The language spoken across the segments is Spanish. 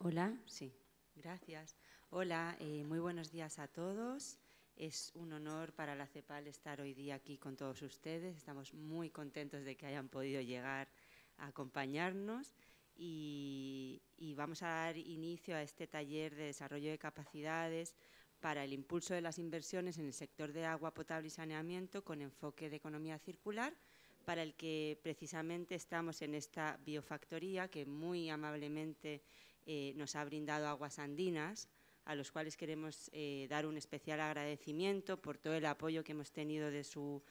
Hola, sí, gracias. Hola, muy buenos días a todos. Es un honor para la CEPAL estar hoy día aquí con todos ustedes. Estamos muy contentos de que hayan podido llegar a acompañarnos y vamos a dar inicio a este taller de desarrollo de capacidades para el impulso de las inversiones en el sector de agua potable y saneamiento con enfoque de economía circular, para el que precisamente estamos en esta biofactoría que muy amablemente nos ha brindado Aguas Andinas, a los cuales queremos dar un especial agradecimiento por todo el apoyo que hemos tenido de su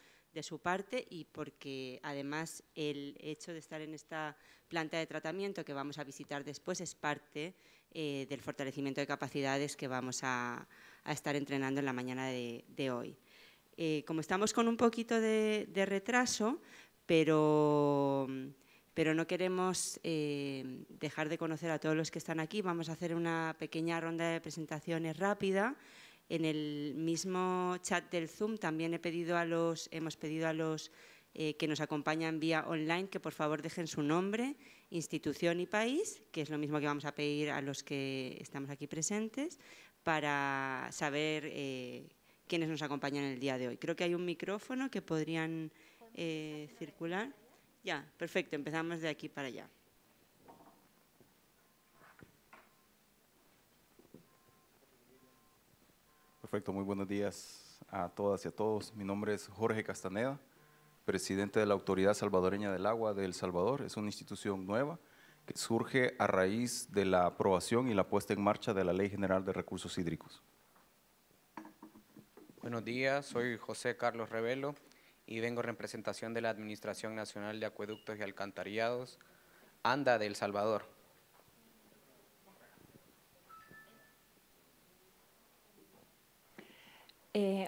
parte y porque además el hecho de estar en esta planta de tratamiento que vamos a visitar después es parte del fortalecimiento de capacidades que vamos a estar entrenando en la mañana de hoy. Como estamos con un poquito de retraso, pero no queremos dejar de conocer a todos los que están aquí. Vamos a hacer una pequeña ronda de presentaciones rápida. En el mismo chat del Zoom también hemos pedido a los que nos acompañan vía online que por favor dejen su nombre, institución y país, que es lo mismo que vamos a pedir a los que estamos aquí presentes, para saber quiénes nos acompañan el día de hoy. Creo que hay un micrófono que podrían circular. Ya, perfecto, empezamos de aquí para allá. Perfecto, muy buenos días a todas y a todos. Mi nombre es Jorge Castaneda, presidente de la Autoridad Salvadoreña del Agua de El Salvador. Es una institución nueva que surge a raíz de la aprobación y la puesta en marcha de la Ley General de Recursos Hídricos. Buenos días, soy José Carlos Revelo y vengo en representación de la Administración Nacional de Acueductos y Alcantarillados, ANDA de El Salvador.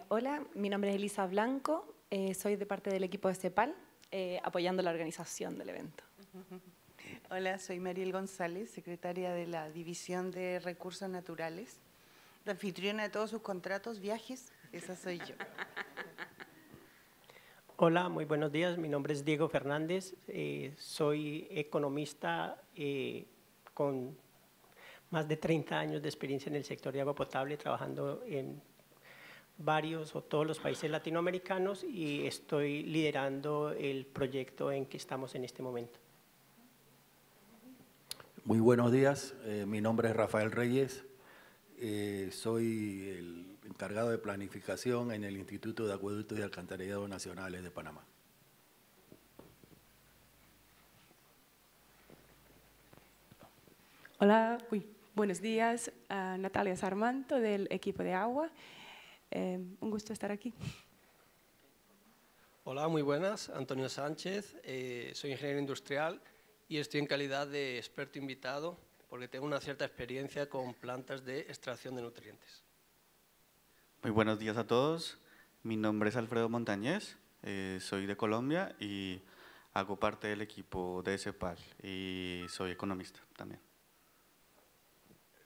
Hola, mi nombre es Elisa Blanco, soy de parte del equipo de CEPAL, apoyando la organización del evento. Hola, soy Mariel González, secretaria de la División de Recursos Naturales, la anfitriona de todos sus contratos, viajes, esa soy yo. Hola, muy buenos días. Mi nombre es Diego Fernández. Soy economista con más de 30 años de experiencia en el sector de agua potable, trabajando en varios o todos los países latinoamericanos y estoy liderando el proyecto en que estamos en este momento. Muy buenos días. Mi nombre es Rafael Reyes. Soy el encargado de planificación en el Instituto de Acueductos y Alcantarillados Nacionales de Panamá. Hola, buenos días. Natalia Sarmanto del equipo de agua. Un gusto estar aquí. Hola, muy buenas. Antonio Sánchez, soy ingeniero industrial y estoy en calidad de experto invitado porque tengo una cierta experiencia con plantas de extracción de nutrientes. Muy buenos días a todos. Mi nombre es Alfredo Montañez, soy de Colombia y hago parte del equipo de CEPAL y soy economista también.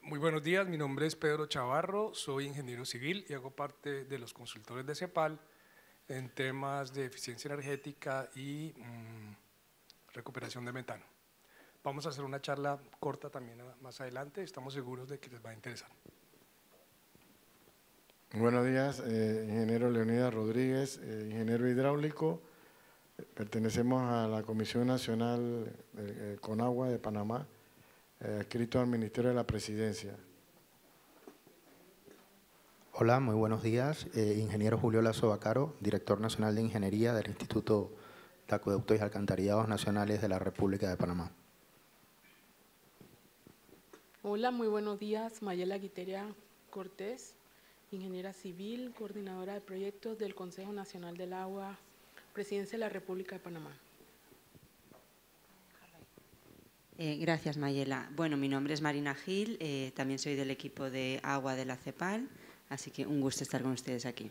Muy buenos días, mi nombre es Pedro Chavarro, soy ingeniero civil y hago parte de los consultores de CEPAL en temas de eficiencia energética y recuperación de metano. Vamos a hacer una charla corta también más adelante, estamos seguros de que les va a interesar. Buenos días, ingeniero Leonidas Rodríguez, ingeniero hidráulico. Pertenecemos a la Comisión Nacional Conagua de Panamá, adscrito al Ministerio de la Presidencia. Hola, muy buenos días. Ingeniero Julio Lazo Bacaro, director nacional de Ingeniería del Instituto de Acueductos y Alcantarillados Nacionales de la República de Panamá. Hola, muy buenos días. Mayela Guiteria Cortés, ingeniera civil, coordinadora de proyectos del Consejo Nacional del Agua, Presidencia de la República de Panamá. Gracias, Mayela. Bueno, mi nombre es Marina Gil, también soy del equipo de agua de la CEPAL, así que un gusto estar con ustedes aquí.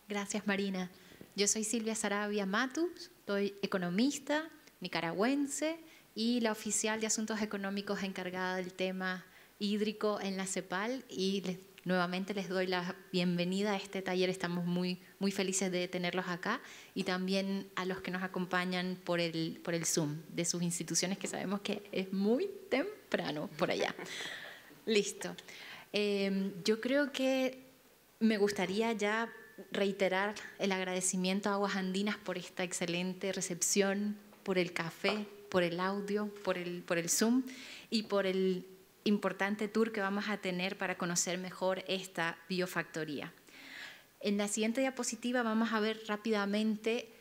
Gracias, Marina. Yo soy Silvia Sarabia Matus, soy economista, nicaragüense y la oficial de Asuntos Económicos encargada del tema hídrico en la CEPAL y nuevamente les doy la bienvenida a este taller. Estamos muy felices de tenerlos acá y también a los que nos acompañan por el Zoom de sus instituciones, que sabemos que es muy temprano temprano por allá. Listo. Yo creo que me gustaría ya reiterar el agradecimiento a Aguas Andinas por esta excelente recepción, por el café, por el audio, por el Zoom y por el importante tour que vamos a tener para conocer mejor esta biofactoría. En la siguiente diapositiva vamos a ver rápidamente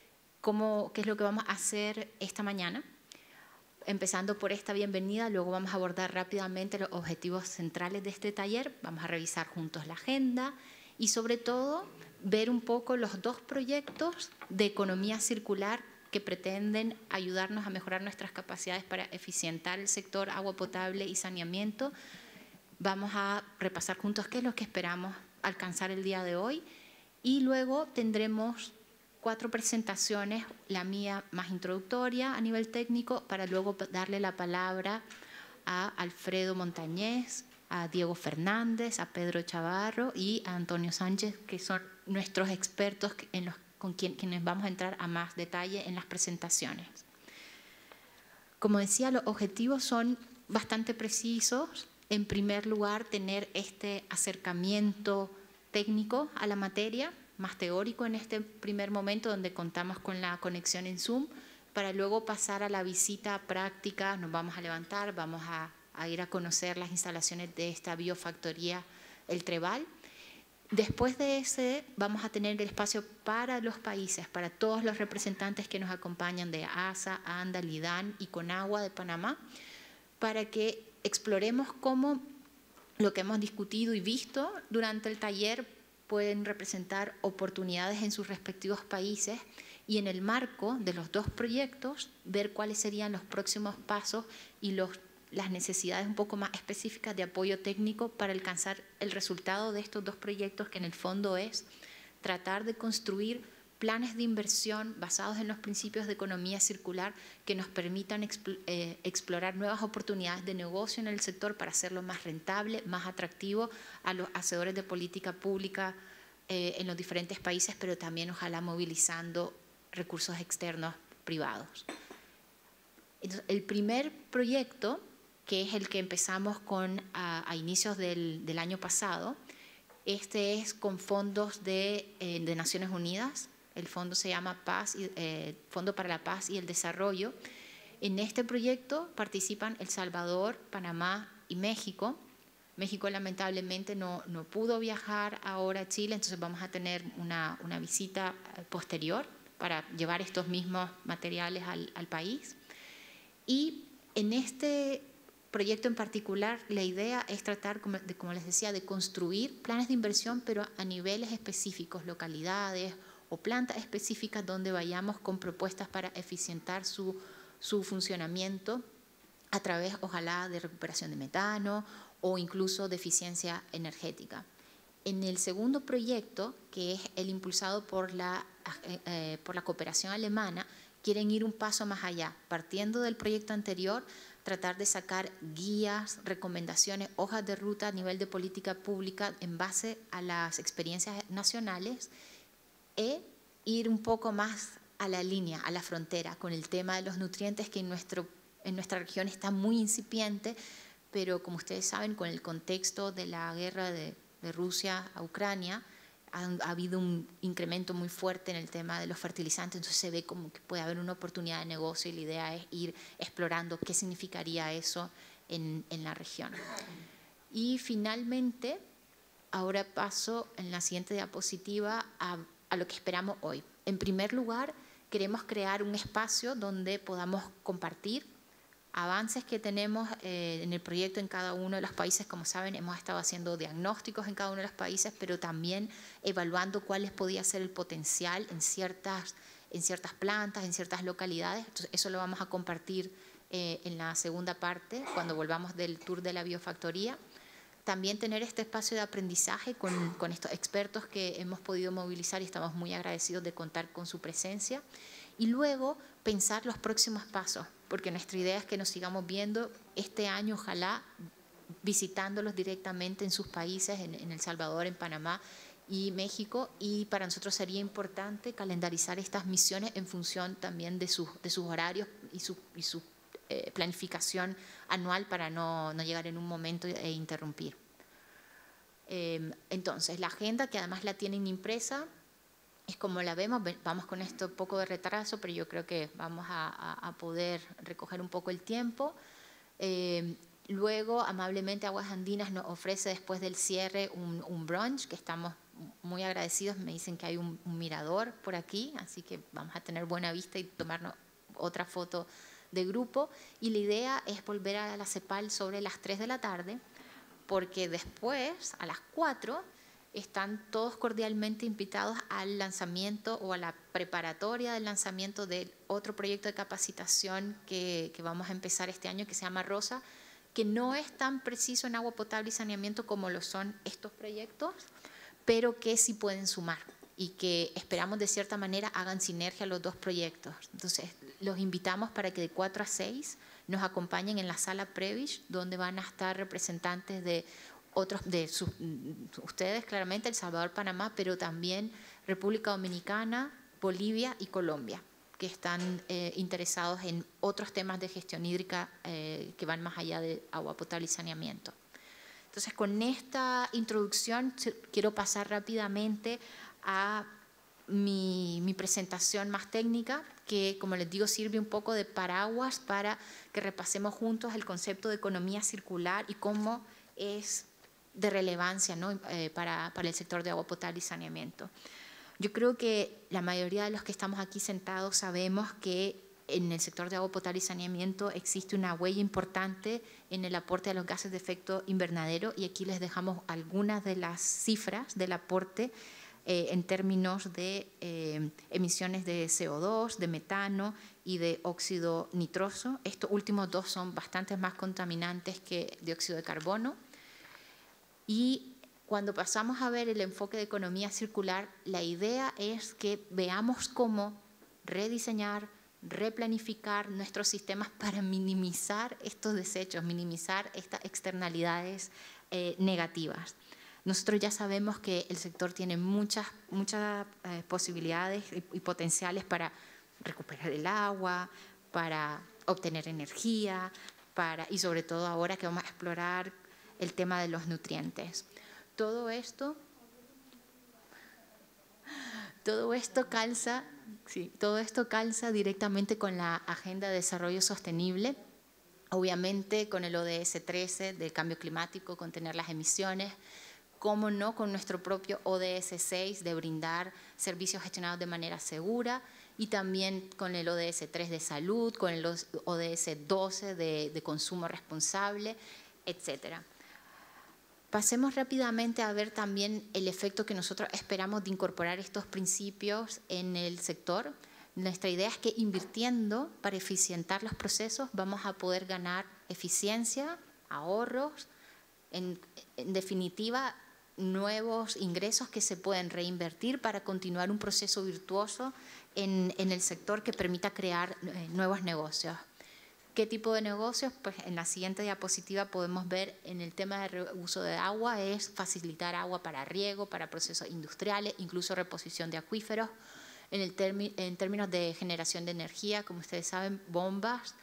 qué es lo que vamos a hacer esta mañana. Empezando por esta bienvenida, luego vamos a abordar rápidamente los objetivos centrales de este taller, vamos a revisar juntos la agenda y sobre todo ver un poco los 2 proyectos de economía circular que pretenden ayudarnos a mejorar nuestras capacidades para eficientar el sector agua potable y saneamiento. Vamos a repasar juntos qué es lo que esperamos alcanzar el día de hoy y luego tendremos 4 presentaciones, la mía más introductoria a nivel técnico, para luego darle la palabra a Alfredo Montañés, a Diego Fernández, a Pedro Chavarro y a Antonio Sánchez, que son nuestros expertos con quienes vamos a entrar a más detalle en las presentaciones. Como decía, los objetivos son bastante precisos. En primer lugar, tener este acercamiento técnico a la materia, más teórico en este primer momento, donde contamos con la conexión en Zoom, para luego pasar a la visita práctica. Nos vamos a levantar, vamos a ir a conocer las instalaciones de esta biofactoría El Trebal. Después de ese vamos a tener el espacio para los países, para todos los representantes que nos acompañan de ASA, ANDA, LIDAN y CONAGUA de Panamá, para que exploremos cómo lo que hemos discutido y visto durante el taller pueden representar oportunidades en sus respectivos países y en el marco de los 2 proyectos ver cuáles serían los próximos pasos y las necesidades un poco más específicas de apoyo técnico para alcanzar el resultado de estos 2 proyectos, que en el fondo es tratar de construir planes de inversión basados en los principios de economía circular que nos permitan explorar nuevas oportunidades de negocio en el sector para hacerlo más rentable, más atractivo a los hacedores de política pública en los diferentes países, pero también ojalá movilizando recursos externos privados. Entonces, el primer proyecto, que es el que empezamos con a inicios del año pasado, este es con fondos de Naciones Unidas. El fondo se llama Fondo para la Paz y el Desarrollo. En este proyecto participan El Salvador, Panamá y México. México lamentablemente no pudo viajar ahora a Chile, entonces vamos a tener una visita posterior para llevar estos mismos materiales al país. Y en este proyecto en particular, la idea es tratar, como les decía, de construir planes de inversión, pero a niveles específicos, localidades o plantas específicas donde vayamos con propuestas para eficientar su funcionamiento a través, ojalá, de recuperación de metano o incluso de eficiencia energética. En el segundo proyecto, que es el impulsado por la cooperación alemana, quieren ir un paso más allá, partiendo del proyecto anterior, tratar de sacar guías, recomendaciones, hojas de ruta a nivel de política pública en base a las experiencias nacionales e ir un poco más a la línea, a la frontera, con el tema de los nutrientes que en nuestra región está muy incipiente, pero como ustedes saben, con el contexto de la guerra de Rusia a Ucrania, ha habido un incremento muy fuerte en el tema de los fertilizantes, entonces se ve como que puede haber una oportunidad de negocio y la idea es ir explorando qué significaría eso en la región. Y finalmente, ahora paso en la siguiente diapositiva a lo que esperamos hoy. En primer lugar, queremos crear un espacio donde podamos compartir avances que tenemos en el proyecto en cada uno de los países. Como saben, hemos estado haciendo diagnósticos en cada uno de los países, pero también evaluando cuál podía ser el potencial en ciertas plantas, en ciertas localidades. Entonces, eso lo vamos a compartir en la segunda parte, cuando volvamos del tour de la biofactoría. También tener este espacio de aprendizaje con estos expertos que hemos podido movilizar y estamos muy agradecidos de contar con su presencia. Y luego pensar los próximos pasos, porque nuestra idea es que nos sigamos viendo este año, ojalá, visitándolos directamente en sus países, en El Salvador, en Panamá y México, y para nosotros sería importante calendarizar estas misiones en función también de sus horarios y sus planificación anual para no llegar en un momento e interrumpir. Entonces, la agenda, que además la tienen impresa, es como la vemos. Vamos con esto un poco de retraso, pero yo creo que vamos a poder recoger un poco el tiempo. Luego, amablemente, Aguas Andinas nos ofrece después del cierre un brunch, que estamos muy agradecidos. Me dicen que hay un mirador por aquí, así que vamos a tener buena vista y tomarnos otra foto de grupo. Y la idea es volver a la CEPAL sobre las 3 de la tarde, porque después, a las 4, están todos cordialmente invitados al lanzamiento o a la preparatoria del lanzamiento de otro proyecto de capacitación que vamos a empezar este año, que se llama Rosa, que no es tan preciso en agua potable y saneamiento como lo son estos proyectos, pero que sí pueden sumar y que esperamos de cierta manera hagan sinergia los dos proyectos. Entonces, los invitamos para que de 4 a 6 nos acompañen en la sala Prevish, donde van a estar representantes de otros, ustedes claramente, El Salvador, Panamá, pero también República Dominicana, Bolivia y Colombia, que están interesados en otros temas de gestión hídrica que van más allá de agua potable y saneamiento. Entonces, con esta introducción quiero pasar rápidamente a mi presentación más técnica, que, como les digo, sirve un poco de paraguas para que repasemos juntos el concepto de economía circular y cómo es de relevancia, ¿no?, para el sector de agua potable y saneamiento. Yo creo que la mayoría de los que estamos aquí sentados sabemos que en el sector de agua potable y saneamiento existe una huella importante en el aporte de los gases de efecto invernadero, y aquí les dejamos algunas de las cifras del aporte en términos de emisiones de CO2, de metano y de óxido nitroso. Estos últimos dos son bastante más contaminantes que dióxido de carbono. Y cuando pasamos a ver el enfoque de economía circular, la idea es que veamos cómo rediseñar, replanificar nuestros sistemas para minimizar estos desechos, minimizar estas externalidades negativas. Nosotros ya sabemos que el sector tiene muchas posibilidades y potenciales para recuperar el agua, para obtener energía, y sobre todo ahora que vamos a explorar el tema de los nutrientes. Todo esto calza directamente con la Agenda de Desarrollo Sostenible, obviamente con el ODS 13 del cambio climático, contener las emisiones, cómo no, con nuestro propio ODS 6 de brindar servicios gestionados de manera segura, y también con el ODS 3 de salud, con el ODS 12 de consumo responsable, etcétera. Pasemos rápidamente a ver también el efecto que nosotros esperamos de incorporar estos principios en el sector. Nuestra idea es que invirtiendo para eficientar los procesos vamos a poder ganar eficiencia, ahorros, en definitiva, nuevos ingresos que se pueden reinvertir para continuar un proceso virtuoso en el sector que permita crear nuevos negocios. ¿Qué tipo de negocios? Pues en la siguiente diapositiva podemos ver en el tema de reuso de agua, es facilitar agua para riego, para procesos industriales, incluso reposición de acuíferos. En términos de generación de energía, como ustedes saben, bombas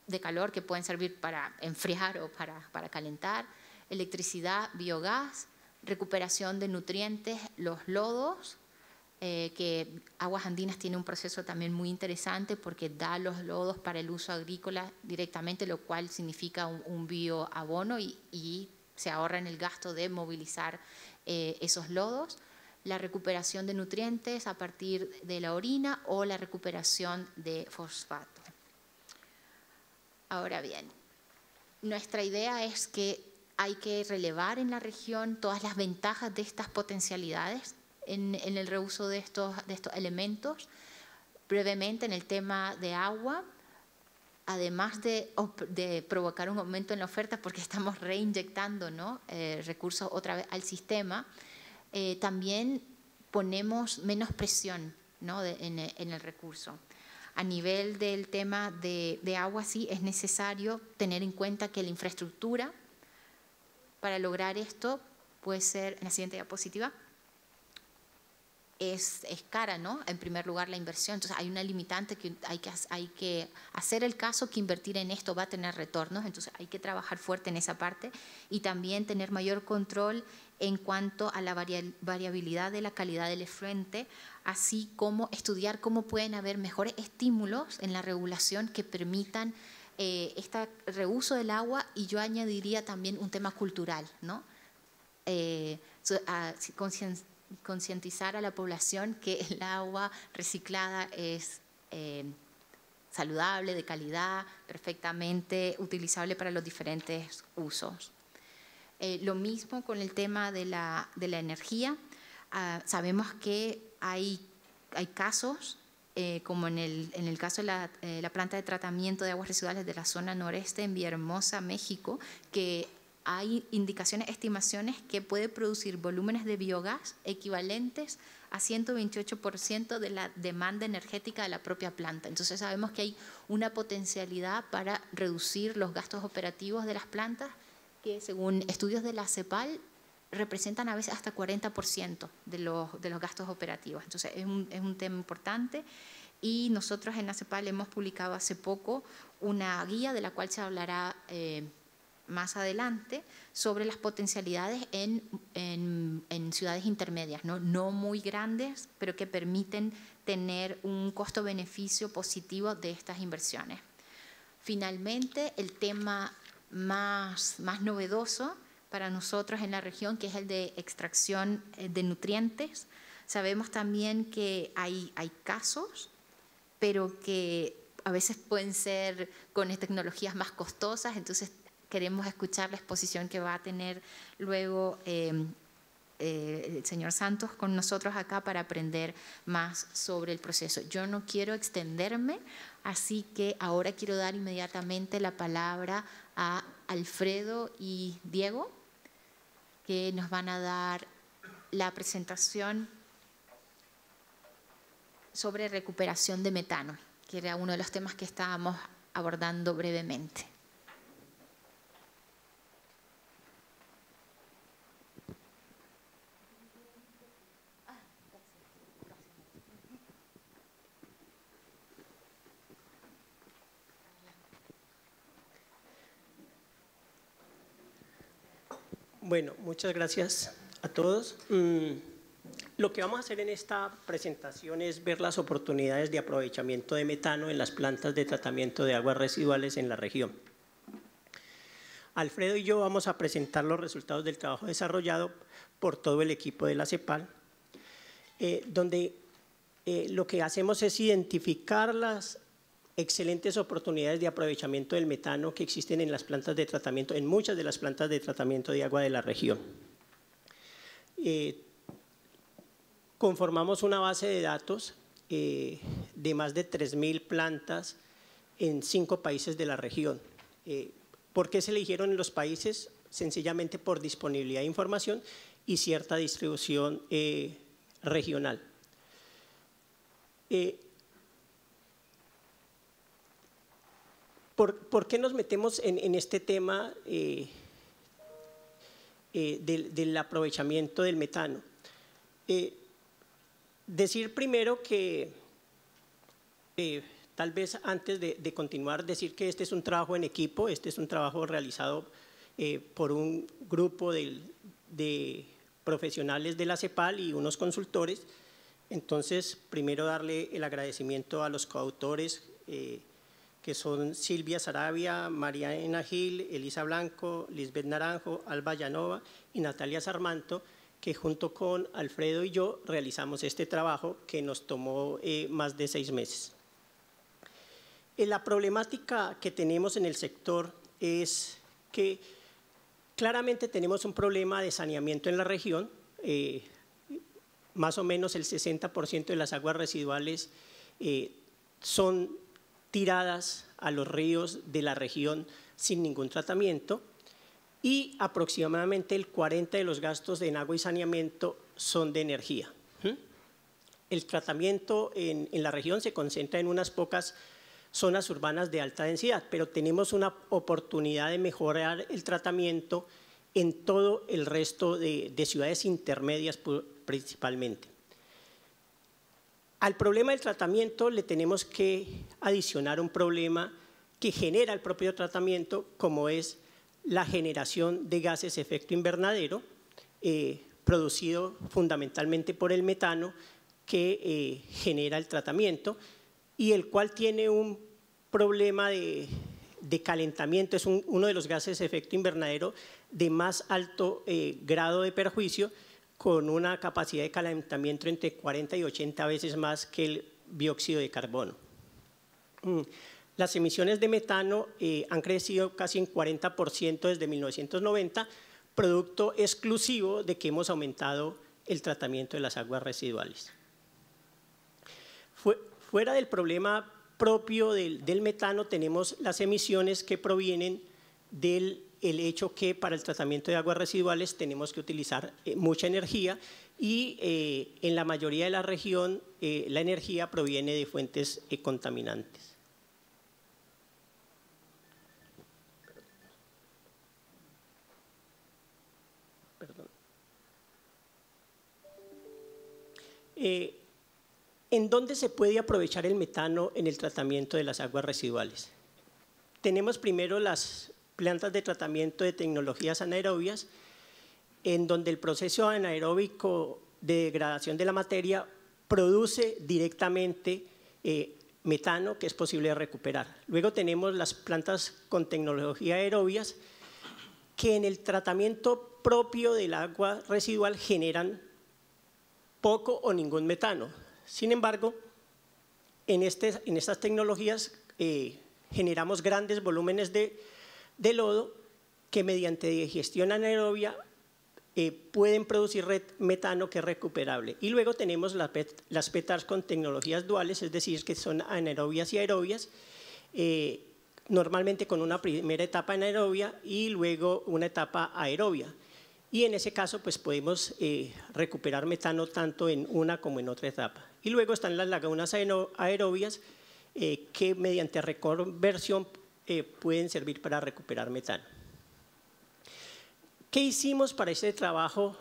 de calor que pueden servir para enfriar o para calentar, electricidad, biogás, recuperación de nutrientes, los lodos, que Aguas Andinas tiene un proceso también muy interesante porque da los lodos para el uso agrícola directamente, lo cual significa un bioabono y se ahorra en el gasto de movilizar esos lodos. La recuperación de nutrientes a partir de la orina o la recuperación de fosfato. Ahora bien, nuestra idea es que hay que relevar en la región todas las ventajas de estas potencialidades en el reuso de estos elementos. Brevemente, en el tema de agua, además de provocar un aumento en la oferta porque estamos reinyectando, ¿no?, recursos otra vez al sistema, también ponemos menos presión, ¿no?, en el recurso. A nivel del tema de agua, sí es necesario tener en cuenta que la infraestructura para lograr esto puede ser, en la siguiente diapositiva, es cara, ¿no? En primer lugar, la inversión. Entonces, hay una limitante que hay que hacer el caso que invertir en esto va a tener retornos. Entonces, hay que trabajar fuerte en esa parte y también tener mayor control en cuanto a la variabilidad de la calidad del efluente, así como estudiar cómo pueden haber mejores estímulos en la regulación que permitan este reuso del agua, y yo añadiría también un tema cultural, ¿no? Concientizar a la población que el agua reciclada es saludable, de calidad, perfectamente utilizable para los diferentes usos. Lo mismo con el tema de la energía. Sabemos que hay casos, como en el caso de la planta de tratamiento de aguas residuales de la zona noreste en Villahermosa, México, que hay indicaciones, estimaciones que puede producir volúmenes de biogás equivalentes a 128% de la demanda energética de la propia planta. Entonces sabemos que hay una potencialidad para reducir los gastos operativos de las plantas, que según estudios de la CEPAL representan a veces hasta 40% de los gastos operativos. Entonces es un tema importante, y nosotros en la CEPAL hemos publicado hace poco una guía de la cual se hablará más adelante sobre las potencialidades en ciudades intermedias, no muy grandes, pero que permiten tener un costo-beneficio positivo de estas inversiones. Finalmente, el tema más novedoso para nosotros en la región, que es el de extracción de nutrientes. Sabemos también que hay casos, pero que a veces pueden ser con tecnologías más costosas, entonces queremos escuchar la exposición que va a tener luego el señor Santos con nosotros acá para aprender más sobre el proceso. Yo no quiero extenderme, así que ahora quiero dar inmediatamente la palabra a Alfredo y Diego, que nos van a dar la presentación sobre recuperación de metano, que era uno de los temas que estábamos abordando brevemente. Bueno, muchas gracias a todos. Lo que vamos a hacer en esta presentación es ver las oportunidades de aprovechamiento de metano en las plantas de tratamiento de aguas residuales en la región. Alfredo y yo vamos a presentar los resultados del trabajo desarrollado por todo el equipo de la CEPAL, donde lo que hacemos es identificar las excelentes oportunidades de aprovechamiento del metano que existen en las plantas de tratamiento, en muchas de las plantas de tratamiento de agua de la región. Conformamos una base de datos de más de 3.000 plantas en 5 países de la región. ¿Por qué se eligieron los países? Sencillamente por disponibilidad de información y cierta distribución regional. ¿Por qué nos metemos en este tema del aprovechamiento del metano? Decir primero que, tal vez antes de continuar, decir que este es un trabajo en equipo, este es un trabajo realizado por un grupo de profesionales de la CEPAL y unos consultores. Entonces, primero darle el agradecimiento a los coautores, que son Silvia Saravia, Mariana Gil, Elisa Blanco, Lisbeth Naranjo, Alba Llanova y Natalia Sarmanto, que junto con Alfredo y yo realizamos este trabajo que nos tomó más de 6 meses. La problemática que tenemos en el sector es que claramente tenemos un problema de saneamiento en la región. Más o menos el 60% de las aguas residuales son tiradas a los ríos de la región sin ningún tratamiento, y aproximadamente el 40% de los gastos en agua y saneamiento son de energía. El tratamiento en la región se concentra en unas pocas zonas urbanas de alta densidad, pero tenemos una oportunidad de mejorar el tratamiento en todo el resto de ciudades intermedias principalmente. Al problema del tratamiento le tenemos que adicionar un problema que genera el propio tratamiento, como es la generación de gases de efecto invernadero, producido fundamentalmente por el metano que genera el tratamiento, y el cual tiene un problema de calentamiento, es uno de los gases de efecto invernadero de más alto grado de perjuicio, con una capacidad de calentamiento entre 40 y 80 veces más que el dióxido de carbono. Las emisiones de metano han crecido casi en 40% desde 1990, producto exclusivo de que hemos aumentado el tratamiento de las aguas residuales. Fuera del problema propio del metano, tenemos las emisiones que provienen del hecho que para el tratamiento de aguas residuales tenemos que utilizar mucha energía, y en la mayoría de la región la energía proviene de fuentes contaminantes. ¿En dónde se puede aprovechar el metano en el tratamiento de las aguas residuales? Tenemos primero las plantas de tratamiento de tecnologías anaerobias, en donde el proceso anaeróbico de degradación de la materia produce directamente metano que es posible de recuperar. Luego tenemos las plantas con tecnología aerobias, que en el tratamiento propio del agua residual generan poco o ningún metano. Sin embargo, en estas tecnologías generamos grandes volúmenes de lodo que mediante digestión anaerobia pueden producir metano que es recuperable. Y luego tenemos las PETARs con tecnologías duales, es decir, que son anaerobias y aerobias, normalmente con una primera etapa anaerobia y luego una etapa aerobia. Y en ese caso pues podemos recuperar metano tanto en una como en otra etapa. Y luego están las lagunas aerobias que mediante reconversión pueden servir para recuperar metano. ¿Qué hicimos para este trabajo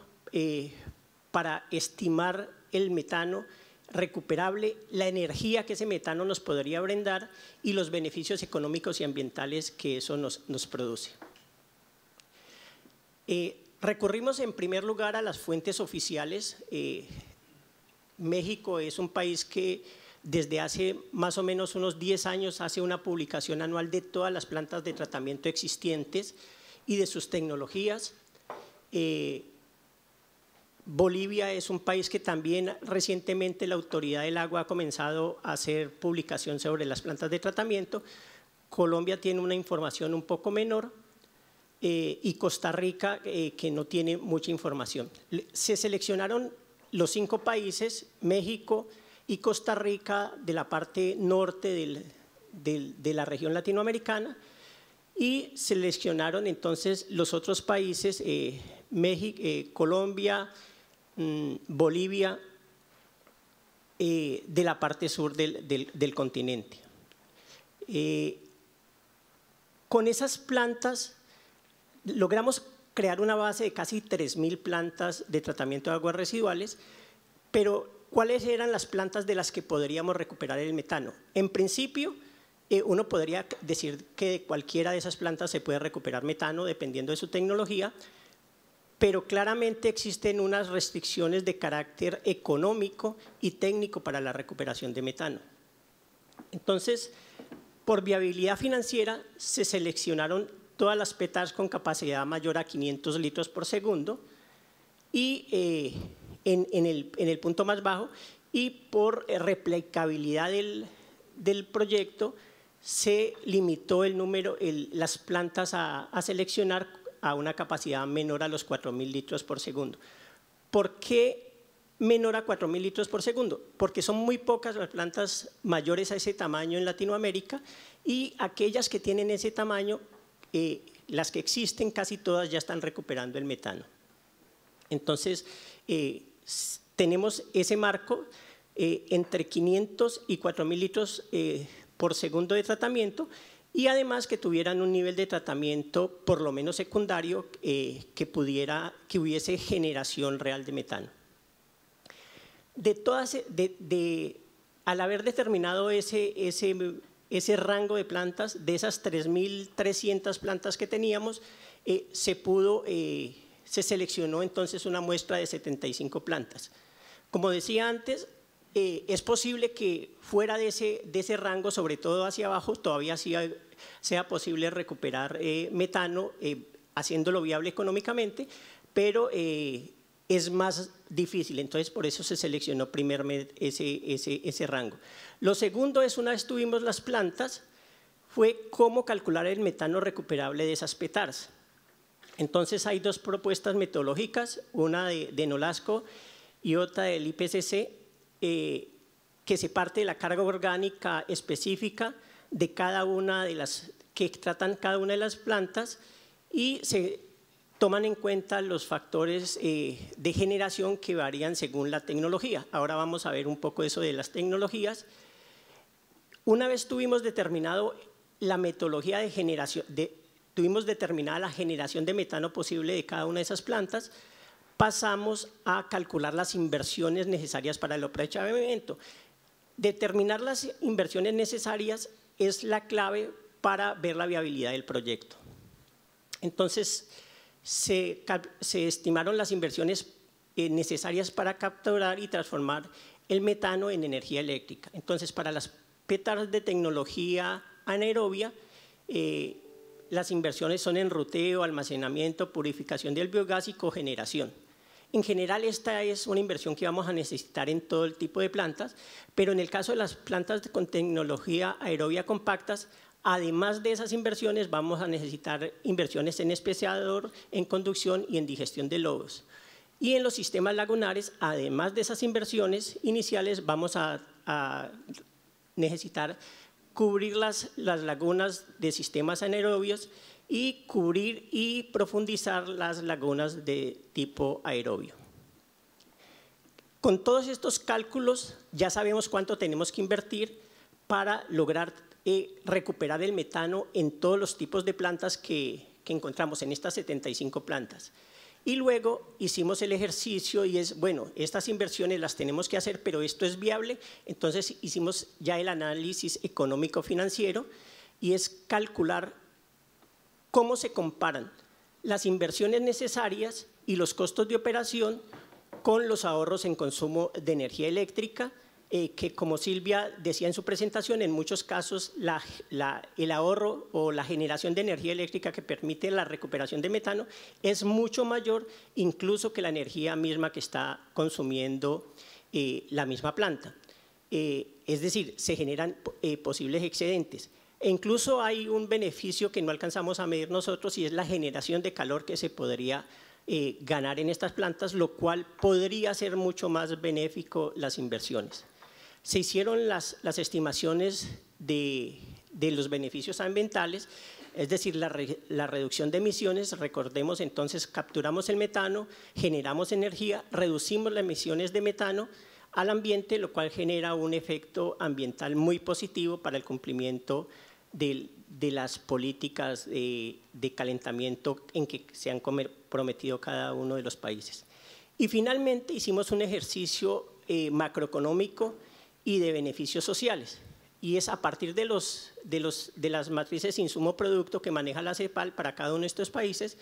para estimar el metano recuperable, la energía que ese metano nos podría brindar y los beneficios económicos y ambientales que eso nos produce? Recurrimos en primer lugar a las fuentes oficiales. México es un país que desde hace más o menos unos 10 años hace una publicación anual de todas las plantas de tratamiento existentes y de sus tecnologías. Bolivia es un país que también recientemente la Autoridad del Agua ha comenzado a hacer publicación sobre las plantas de tratamiento. Colombia tiene una información un poco menor, y Costa Rica que no tiene mucha información. Se seleccionaron los 5 países, México y Costa Rica, de la parte norte de la región latinoamericana, y seleccionaron entonces los otros países, México, Colombia, Bolivia, de la parte sur del continente. Con esas plantas logramos crear una base de casi 3.000 plantas de tratamiento de aguas residuales, pero ¿cuáles eran las plantas de las que podríamos recuperar el metano? En principio, uno podría decir que de cualquiera de esas plantas se puede recuperar metano dependiendo de su tecnología, pero claramente existen unas restricciones de carácter económico y técnico para la recuperación de metano. Entonces, por viabilidad financiera, se seleccionaron todas las PETARs con capacidad mayor a 500 litros por segundo, y en el punto más bajo, y por replicabilidad del proyecto se limitó el número, las plantas a seleccionar a una capacidad menor a los 4.000 litros por segundo. ¿Por qué menor a 4.000 litros por segundo? Porque son muy pocas las plantas mayores a ese tamaño en Latinoamérica, y aquellas que tienen ese tamaño, las que existen, casi todas ya están recuperando el metano. Entonces, tenemos ese marco entre 500 y 4.000 litros por segundo de tratamiento, y además que tuvieran un nivel de tratamiento por lo menos secundario que hubiese generación real de metano. De al haber determinado ese rango de plantas, de esas 3.300 plantas que teníamos, se seleccionó entonces una muestra de 75 plantas. Como decía antes, es posible que fuera de ese rango, sobre todo hacia abajo, todavía sea posible recuperar metano, haciéndolo viable económicamente, pero es más difícil. Entonces, por eso se seleccionó primeramente ese rango. Lo segundo es, una vez tuvimos las plantas, fue cómo calcular el metano recuperable de esas petars. Entonces, hay dos propuestas metodológicas, una de Nolasco y otra del IPCC, que se parte de la carga orgánica específica de cada una de las que tratan cada una de las plantas y se toman en cuenta los factores de generación que varían según la tecnología. Ahora vamos a ver un poco eso de las tecnologías. Una vez tuvimos determinado la metodología de generación, tuvimos determinada la generación de metano posible de cada una de esas plantas, pasamos a calcular las inversiones necesarias para el aprovechamiento. Determinar las inversiones necesarias es la clave para ver la viabilidad del proyecto. Entonces, se estimaron las inversiones necesarias para capturar y transformar el metano en energía eléctrica. Entonces, para las petars de tecnología anaerobia, las inversiones son en ruteo, almacenamiento, purificación del biogás y cogeneración. En general, esta es una inversión que vamos a necesitar en todo el tipo de plantas, pero en el caso de las plantas con tecnología aerobia compactas, además de esas inversiones, vamos a necesitar inversiones en especiador, en conducción y en digestión de lodos. Y en los sistemas lagunares, además de esas inversiones iniciales, vamos a necesitar cubrir las lagunas de sistemas anaerobios y cubrir y profundizar las lagunas de tipo aerobio. Con todos estos cálculos ya sabemos cuánto tenemos que invertir para lograr recuperar el metano en todos los tipos de plantas que encontramos en estas 75 plantas. Y luego hicimos el ejercicio y es, bueno, estas inversiones las tenemos que hacer, pero esto es viable. Entonces hicimos ya el análisis económico-financiero y es calcular cómo se comparan las inversiones necesarias y los costos de operación con los ahorros en consumo de energía eléctrica, que como Silvia decía en su presentación, en muchos casos el ahorro o la generación de energía eléctrica que permite la recuperación de metano es mucho mayor incluso que la energía misma que está consumiendo la misma planta. Es decir, se generan posibles excedentes. E incluso hay un beneficio que no alcanzamos a medir nosotros y es la generación de calor que se podría ganar en estas plantas, lo cual podría ser mucho más benéfico las inversiones. Se hicieron las estimaciones de los beneficios ambientales, es decir, la reducción de emisiones. Recordemos, entonces, capturamos el metano, generamos energía, reducimos las emisiones de metano al ambiente, lo cual genera un efecto ambiental muy positivo para el cumplimiento de las políticas de calentamiento en que se han comprometido cada uno de los países. Y finalmente hicimos un ejercicio macroeconómico y de beneficios sociales, y es a partir de las matrices insumo-producto que maneja la CEPAL para cada uno de estos países,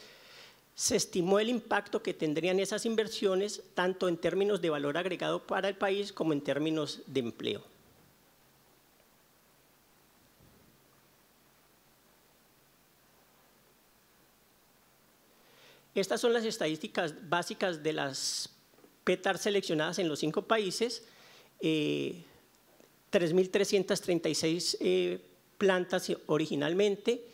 se estimó el impacto que tendrían esas inversiones tanto en términos de valor agregado para el país como en términos de empleo. Estas son las estadísticas básicas de las petars seleccionadas en los 5 países. 3.336 plantas originalmente,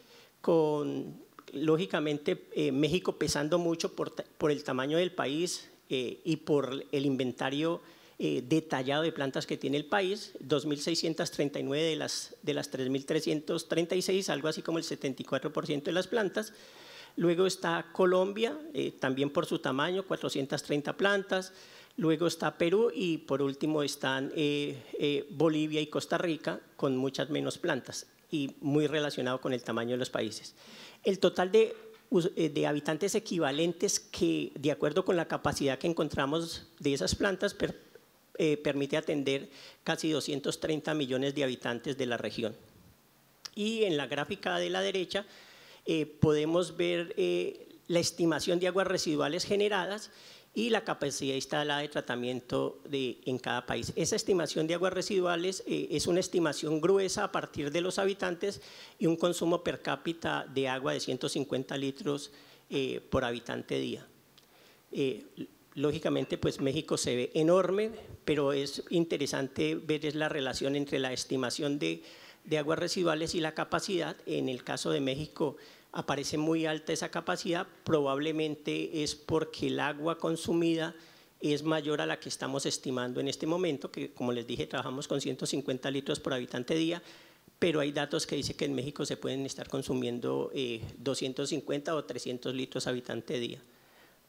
con lógicamente México pesando mucho por el tamaño del país y por el inventario detallado de plantas que tiene el país. 2.639 de las 3.336, algo así como el 74% de las plantas. Luego está Colombia, también por su tamaño, 430 plantas. Luego está Perú y por último están Bolivia y Costa Rica con muchas menos plantas y muy relacionado con el tamaño de los países. El total de habitantes equivalentes que, de acuerdo con la capacidad que encontramos de esas plantas, permite atender casi 230 millones de habitantes de la región. Y en la gráfica de la derecha podemos ver la estimación de aguas residuales generadas y la capacidad instalada de tratamiento en cada país. Esa estimación de aguas residuales es una estimación gruesa a partir de los habitantes y un consumo per cápita de agua de 150 litros por habitante día. Lógicamente, pues México se ve enorme, pero es interesante ver la relación entre la estimación de aguas residuales y la capacidad. En el caso de México aparece muy alta esa capacidad, probablemente es porque el agua consumida es mayor a la que estamos estimando en este momento, que como les dije trabajamos con 150 litros por habitante día, pero hay datos que dicen que en México se pueden estar consumiendo 250 o 300 litros habitante día.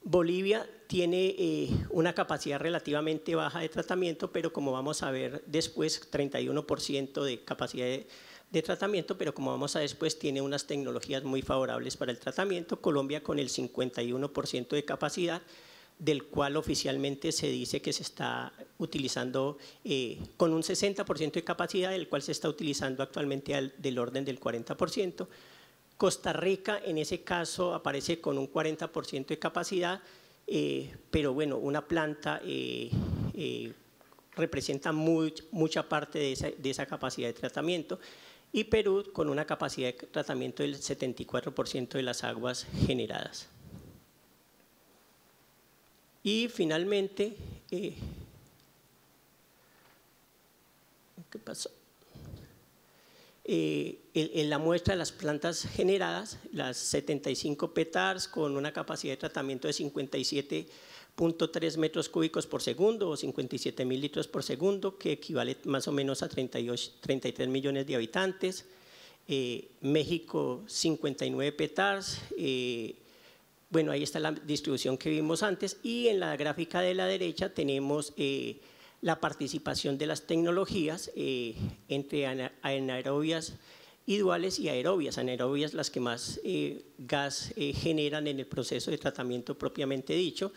Bolivia tiene una capacidad relativamente baja de tratamiento, pero como vamos a ver después, 31% de capacidad de tratamiento, pero como vamos a después, tiene unas tecnologías muy favorables para el tratamiento. Colombia con el 51% de capacidad, del cual oficialmente se dice que se está utilizando con un 60% de capacidad, del cual se está utilizando actualmente del orden del 40%. Costa Rica en ese caso aparece con un 40% de capacidad, pero bueno, una planta representa mucha parte de esa capacidad de tratamiento, y Perú con una capacidad de tratamiento del 74% de las aguas generadas. Y finalmente, ¿qué pasó? En la muestra de las plantas generadas, las 75 PETARs con una capacidad de tratamiento de 57.3 metros cúbicos por segundo o 57.000 litros por segundo, que equivale más o menos a 33 millones de habitantes. México 59 PETARs, bueno, ahí está la distribución que vimos antes, y en la gráfica de la derecha tenemos la participación de las tecnologías entre anaerobias y duales y aerobias. Anaerobias las que más gas generan en el proceso de tratamiento propiamente dicho.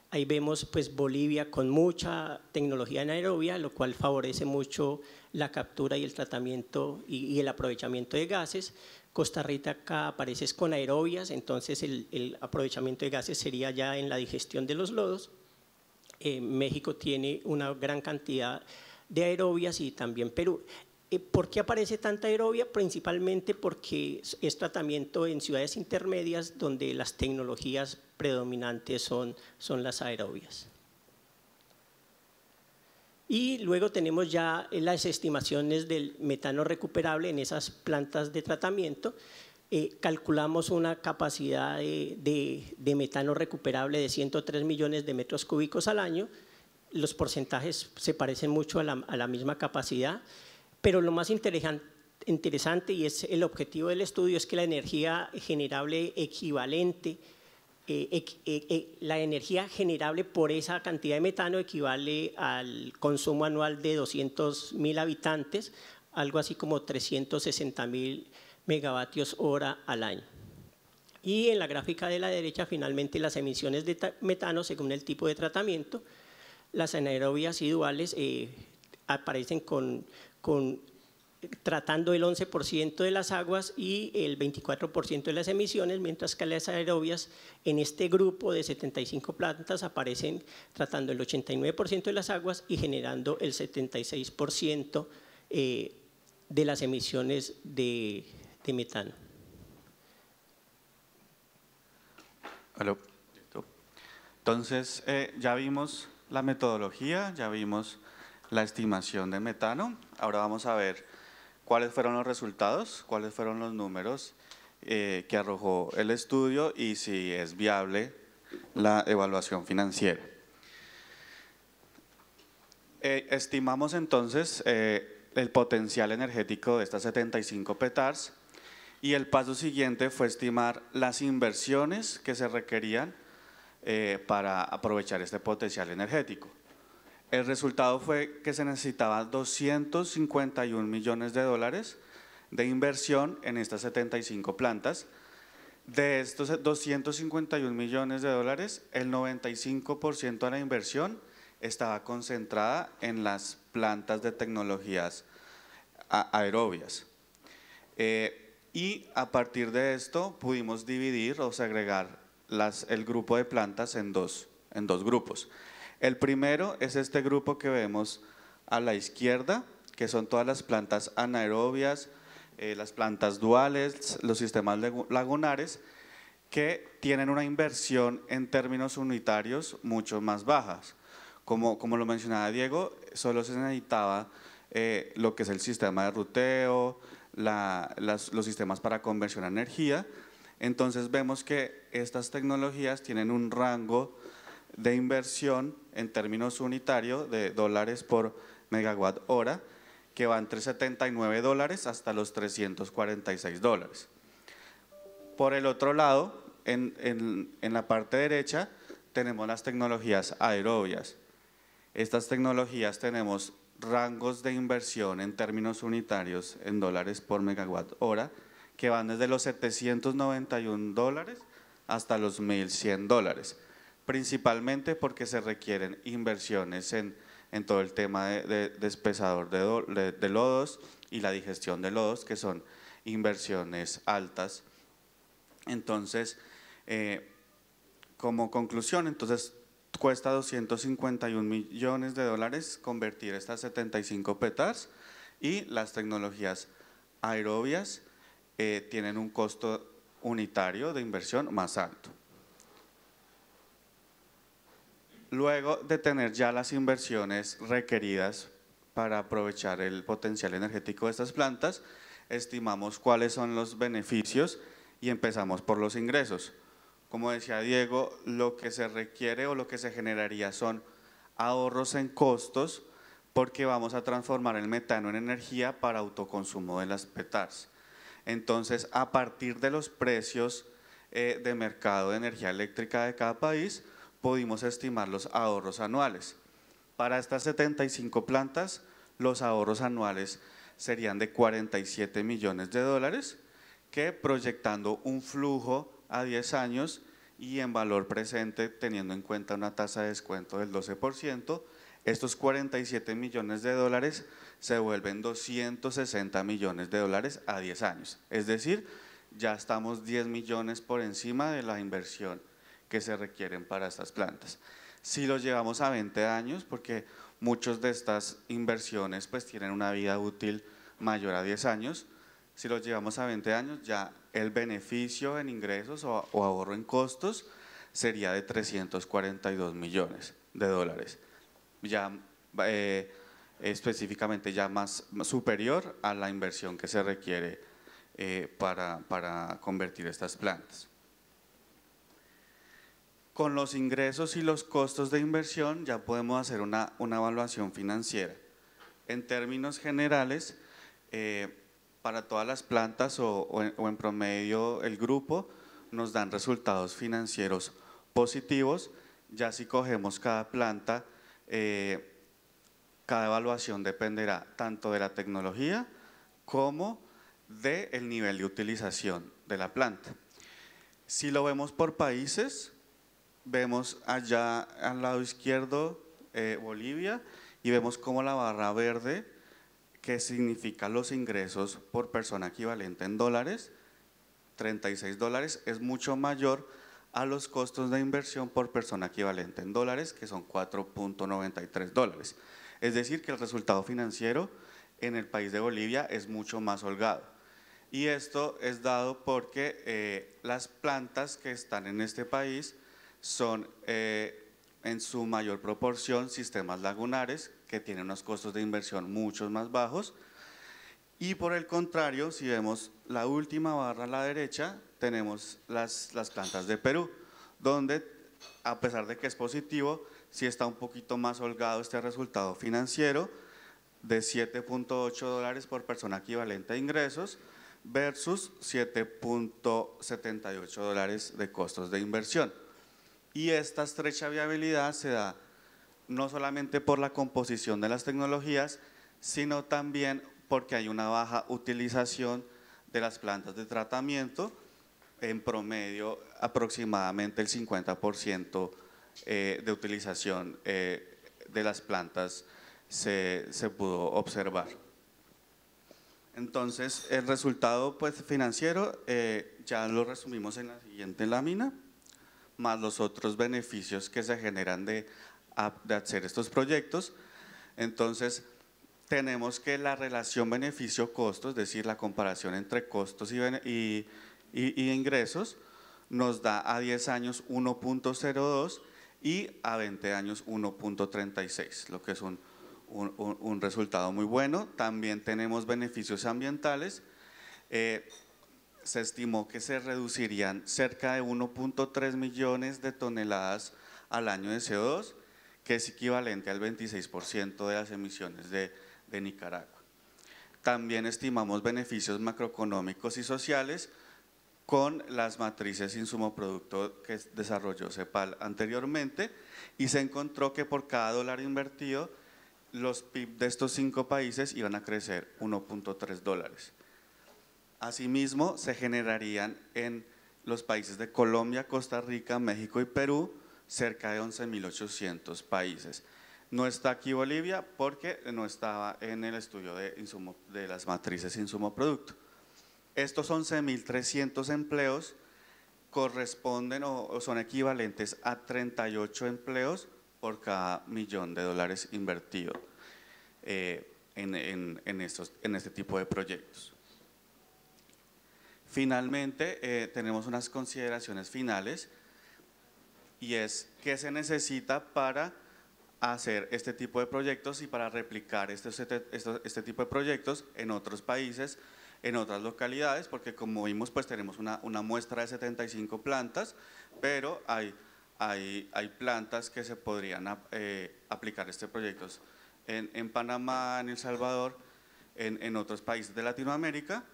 Ahí vemos pues Bolivia con mucha tecnología anaerobia, lo cual favorece mucho la captura y el tratamiento y el aprovechamiento de gases. Costa Rica acá aparece con aerobias, entonces el aprovechamiento de gases sería ya en la digestión de los lodos. México tiene una gran cantidad de aerobias y también Perú. ¿Por qué aparece tanta aerobia? Principalmente porque es tratamiento en ciudades intermedias donde las tecnologías predominantes son las aerobias. Y luego tenemos ya las estimaciones del metano recuperable en esas plantas de tratamiento. Calculamos una capacidad de metano recuperable de 103 millones de metros cúbicos al año. Los porcentajes se parecen mucho a la misma capacidad, pero lo más interesante y es el objetivo del estudio es que la energía generable equivalente, la energía generable por esa cantidad de metano equivale al consumo anual de 200.000 habitantes, algo así como 360.000 megavatios hora al año. Y en la gráfica de la derecha, finalmente, las emisiones de metano según el tipo de tratamiento. Las anaerobias y duales aparecen tratando el 11% de las aguas y el 24% de las emisiones, mientras que las aerobias en este grupo de 75 plantas aparecen tratando el 89% de las aguas y generando el 76% de las emisiones de metano. Aló. Entonces, ya vimos la metodología, ya vimos la estimación de metano. Ahora vamos a ver cuáles fueron los resultados, cuáles fueron los números que arrojó el estudio y si es viable la evaluación financiera. Estimamos entonces el potencial energético de estas 75 PETARs. Y el paso siguiente fue estimar las inversiones que se requerían para aprovechar este potencial energético. El resultado fue que se necesitaba 251 millones de dólares de inversión en estas 75 plantas. De estos 251 millones de dólares, el 95% de la inversión estaba concentrada en las plantas de tecnologías aerobias. Y a partir de esto pudimos dividir o segregar el grupo de plantas en dos grupos. El primero es este grupo que vemos a la izquierda, que son todas las plantas anaerobias, las plantas duales, los sistemas lagunares, que tienen una inversión en términos unitarios mucho más bajas. Como lo mencionaba Diego, solo se necesitaba lo que es el sistema de ruteo, los sistemas para conversión a energía. Entonces vemos que estas tecnologías tienen un rango de inversión en términos unitarios de dólares por megawatt hora, que va entre $79 hasta los $346. Por el otro lado, en la parte derecha, tenemos las tecnologías aerobias. Estas tecnologías tenemos rangos de inversión en términos unitarios en dólares por megawatt hora, que van desde los $791 hasta los $1.100, principalmente porque se requieren inversiones en todo el tema de despesador de lodos y la digestión de lodos, que son inversiones altas. Entonces, como conclusión, entonces cuesta $251 millones convertir estas 75 petars, y las tecnologías aerobias tienen un costo unitario de inversión más alto. Luego de tener ya las inversiones requeridas para aprovechar el potencial energético de estas plantas, estimamos cuáles son los beneficios y empezamos por los ingresos. Como decía Diego, lo que se requiere o lo que se generaría son ahorros en costos, porque vamos a transformar el metano en energía para autoconsumo de las petars. Entonces, a partir de los precios de mercado de energía eléctrica de cada país, pudimos estimar los ahorros anuales. Para estas 75 plantas, los ahorros anuales serían de $47 millones, que proyectando un flujo a 10 años y en valor presente, teniendo en cuenta una tasa de descuento del 12%, estos $47 millones se vuelven $260 millones a 10 años. Es decir, ya estamos 10 millones por encima de la inversión que se requieren para estas plantas. Si los llevamos a 20 años, porque muchas de estas inversiones pues tienen una vida útil mayor a 10 años, si los llevamos a 20 años, ya el beneficio en ingresos o ahorro en costos sería de $342 millones, ya específicamente ya más superior a la inversión que se requiere para convertir estas plantas. Con los ingresos y los costos de inversión ya podemos hacer una evaluación financiera. En términos generales, para todas las plantas o en promedio el grupo nos dan resultados financieros positivos. Ya si cogemos cada planta, cada evaluación dependerá tanto de la tecnología como del nivel de utilización de la planta. Si lo vemos por países, vemos allá al lado izquierdo Bolivia, y vemos como la barra verde, que significa los ingresos por persona equivalente en dólares, $36, es mucho mayor a los costos de inversión por persona equivalente en dólares, que son $4.93. Es decir, que el resultado financiero en el país de Bolivia es mucho más holgado. Y esto es dado porque las plantas que están en este país son en su mayor proporción sistemas lagunares, que tienen unos costos de inversión mucho más bajos. Y por el contrario, si vemos la última barra a la derecha, tenemos las plantas de Perú, donde a pesar de que es positivo, sí está un poquito más holgado este resultado financiero de $7.8 por persona equivalente a ingresos versus $7.78 de costos de inversión. Y esta estrecha viabilidad se da no solamente por la composición de las tecnologías, sino también porque hay una baja utilización de las plantas de tratamiento, en promedio aproximadamente el 50% de utilización de las plantas se pudo observar. Entonces, el resultado pues, financiero ya lo resumimos en la siguiente lámina, más los otros beneficios que se generan de hacer estos proyectos. Entonces, tenemos que la relación beneficio-costo, es decir, la comparación entre costos y ingresos, nos da a 10 años 1.02 y a 20 años 1.36, lo que es un resultado muy bueno. También tenemos beneficios ambientales. Se estimó que se reducirían cerca de 1.3 millones de toneladas al año de CO2, que es equivalente al 26% de las emisiones de Nicaragua. También estimamos beneficios macroeconómicos y sociales con las matrices insumo-producto que desarrolló CEPAL anteriormente, y se encontró que por cada dólar invertido, los PIB de estos 5 países iban a crecer 1.3 dólares. Asimismo, se generarían en los países de Colombia, Costa Rica, México y Perú cerca de 11.800 países. No está aquí Bolivia porque no estaba en el estudio de las matrices insumo-producto. Estos 11.300 empleos corresponden o son equivalentes a 38 empleos por cada millón de dólares invertido en este tipo de proyectos. Finalmente, tenemos unas consideraciones finales, y es qué se necesita para hacer este tipo de proyectos y para replicar este tipo de proyectos en otros países, en otras localidades, porque como vimos pues tenemos una muestra de 75 plantas, pero hay plantas que se podrían aplicar estos proyectos en Panamá, en El Salvador, en otros países de Latinoamérica,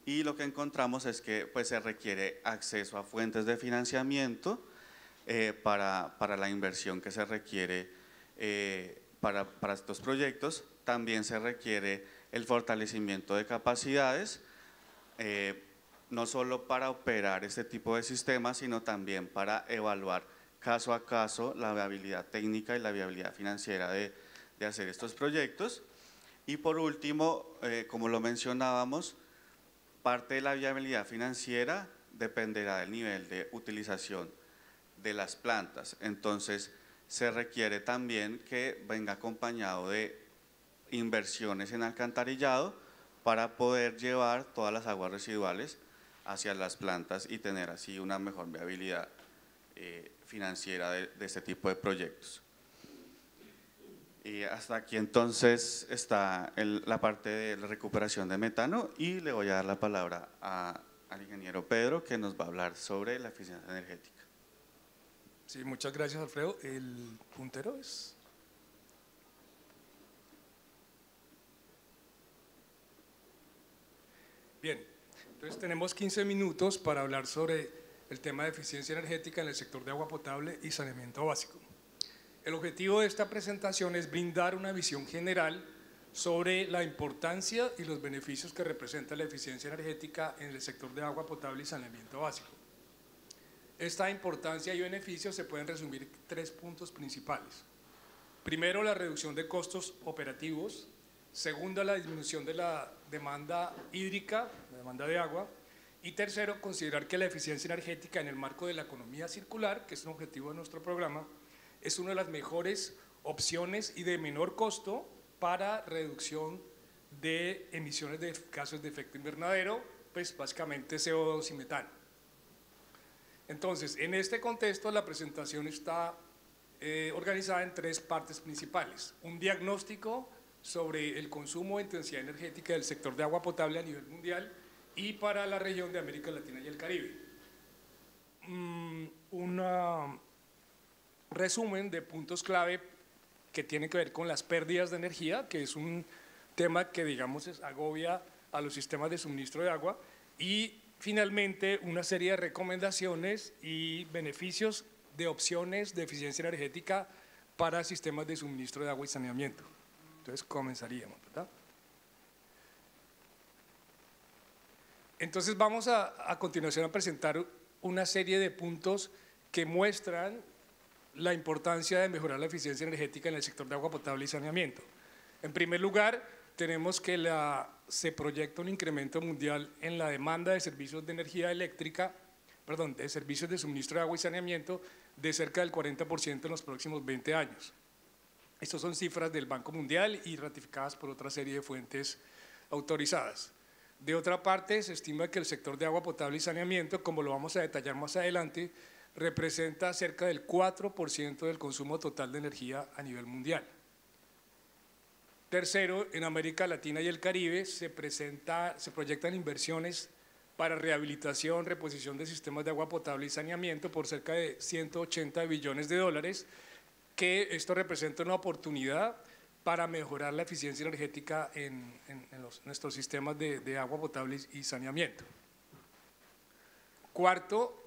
y lo que encontramos es que pues se requiere acceso a fuentes de financiamiento para la inversión que se requiere para estos proyectos. También se requiere el fortalecimiento de capacidades, no solo para operar este tipo de sistemas, sino también para evaluar caso a caso la viabilidad técnica y la viabilidad financiera de hacer estos proyectos. Y por último, como lo mencionábamos, parte de la viabilidad financiera dependerá del nivel de utilización de las plantas. Entonces, se requiere también que venga acompañado de inversiones en alcantarillado para poder llevar todas las aguas residuales hacia las plantas y tener así una mejor viabilidad financiera de este tipo de proyectos. Y hasta aquí entonces está la parte de la recuperación de metano, y le voy a dar la palabra al ingeniero Pedro, que nos va a hablar sobre la eficiencia energética. Sí, muchas gracias, Alfredo. ¿El puntero es? Bien, entonces tenemos 15 minutos para hablar sobre el tema de eficiencia energética en el sector de agua potable y saneamiento básico. El objetivo de esta presentación es brindar una visión general sobre la importancia y los beneficios que representa la eficiencia energética en el sector de agua potable y saneamiento básico. Esta importancia y beneficios se pueden resumir en 3 puntos principales. Primero, la reducción de costos operativos. Segundo, la disminución de la demanda hídrica, la demanda de agua. Y tercero, considerar que la eficiencia energética en el marco de la economía circular, que es un objetivo de nuestro programa, es una de las mejores opciones y de menor costo para reducción de emisiones de gases de efecto invernadero, pues básicamente CO2 y metano. Entonces, en este contexto la presentación está organizada en 3 partes principales. Un diagnóstico sobre el consumo e intensidad energética del sector de agua potable a nivel mundial y para la región de América Latina y el Caribe. Un resumen de puntos clave que tienen que ver con las pérdidas de energía, que es un tema que digamos agobia a los sistemas de suministro de agua, y finalmente una serie de recomendaciones y beneficios de opciones de eficiencia energética para sistemas de suministro de agua y saneamiento. Entonces comenzaríamos, ¿verdad? Entonces vamos a continuación a presentar una serie de puntos que muestran la importancia de mejorar la eficiencia energética en el sector de agua potable y saneamiento. En primer lugar, tenemos que se proyecta un incremento mundial en la demanda de servicios de energía eléctrica, de servicios de suministro de agua y saneamiento de cerca del 40% en los próximos 20 años. Estas son cifras del Banco Mundial y ratificadas por otra serie de fuentes autorizadas. De otra parte, se estima que el sector de agua potable y saneamiento, como lo vamos a detallar más adelante, representa cerca del 4% del consumo total de energía a nivel mundial. Tercero, en América Latina y el Caribe se proyectan inversiones para rehabilitación, reposición de sistemas de agua potable y saneamiento por cerca de 180 billones de dólares, que esto representa una oportunidad para mejorar la eficiencia energética en nuestros sistemas de agua potable y saneamiento. Cuarto,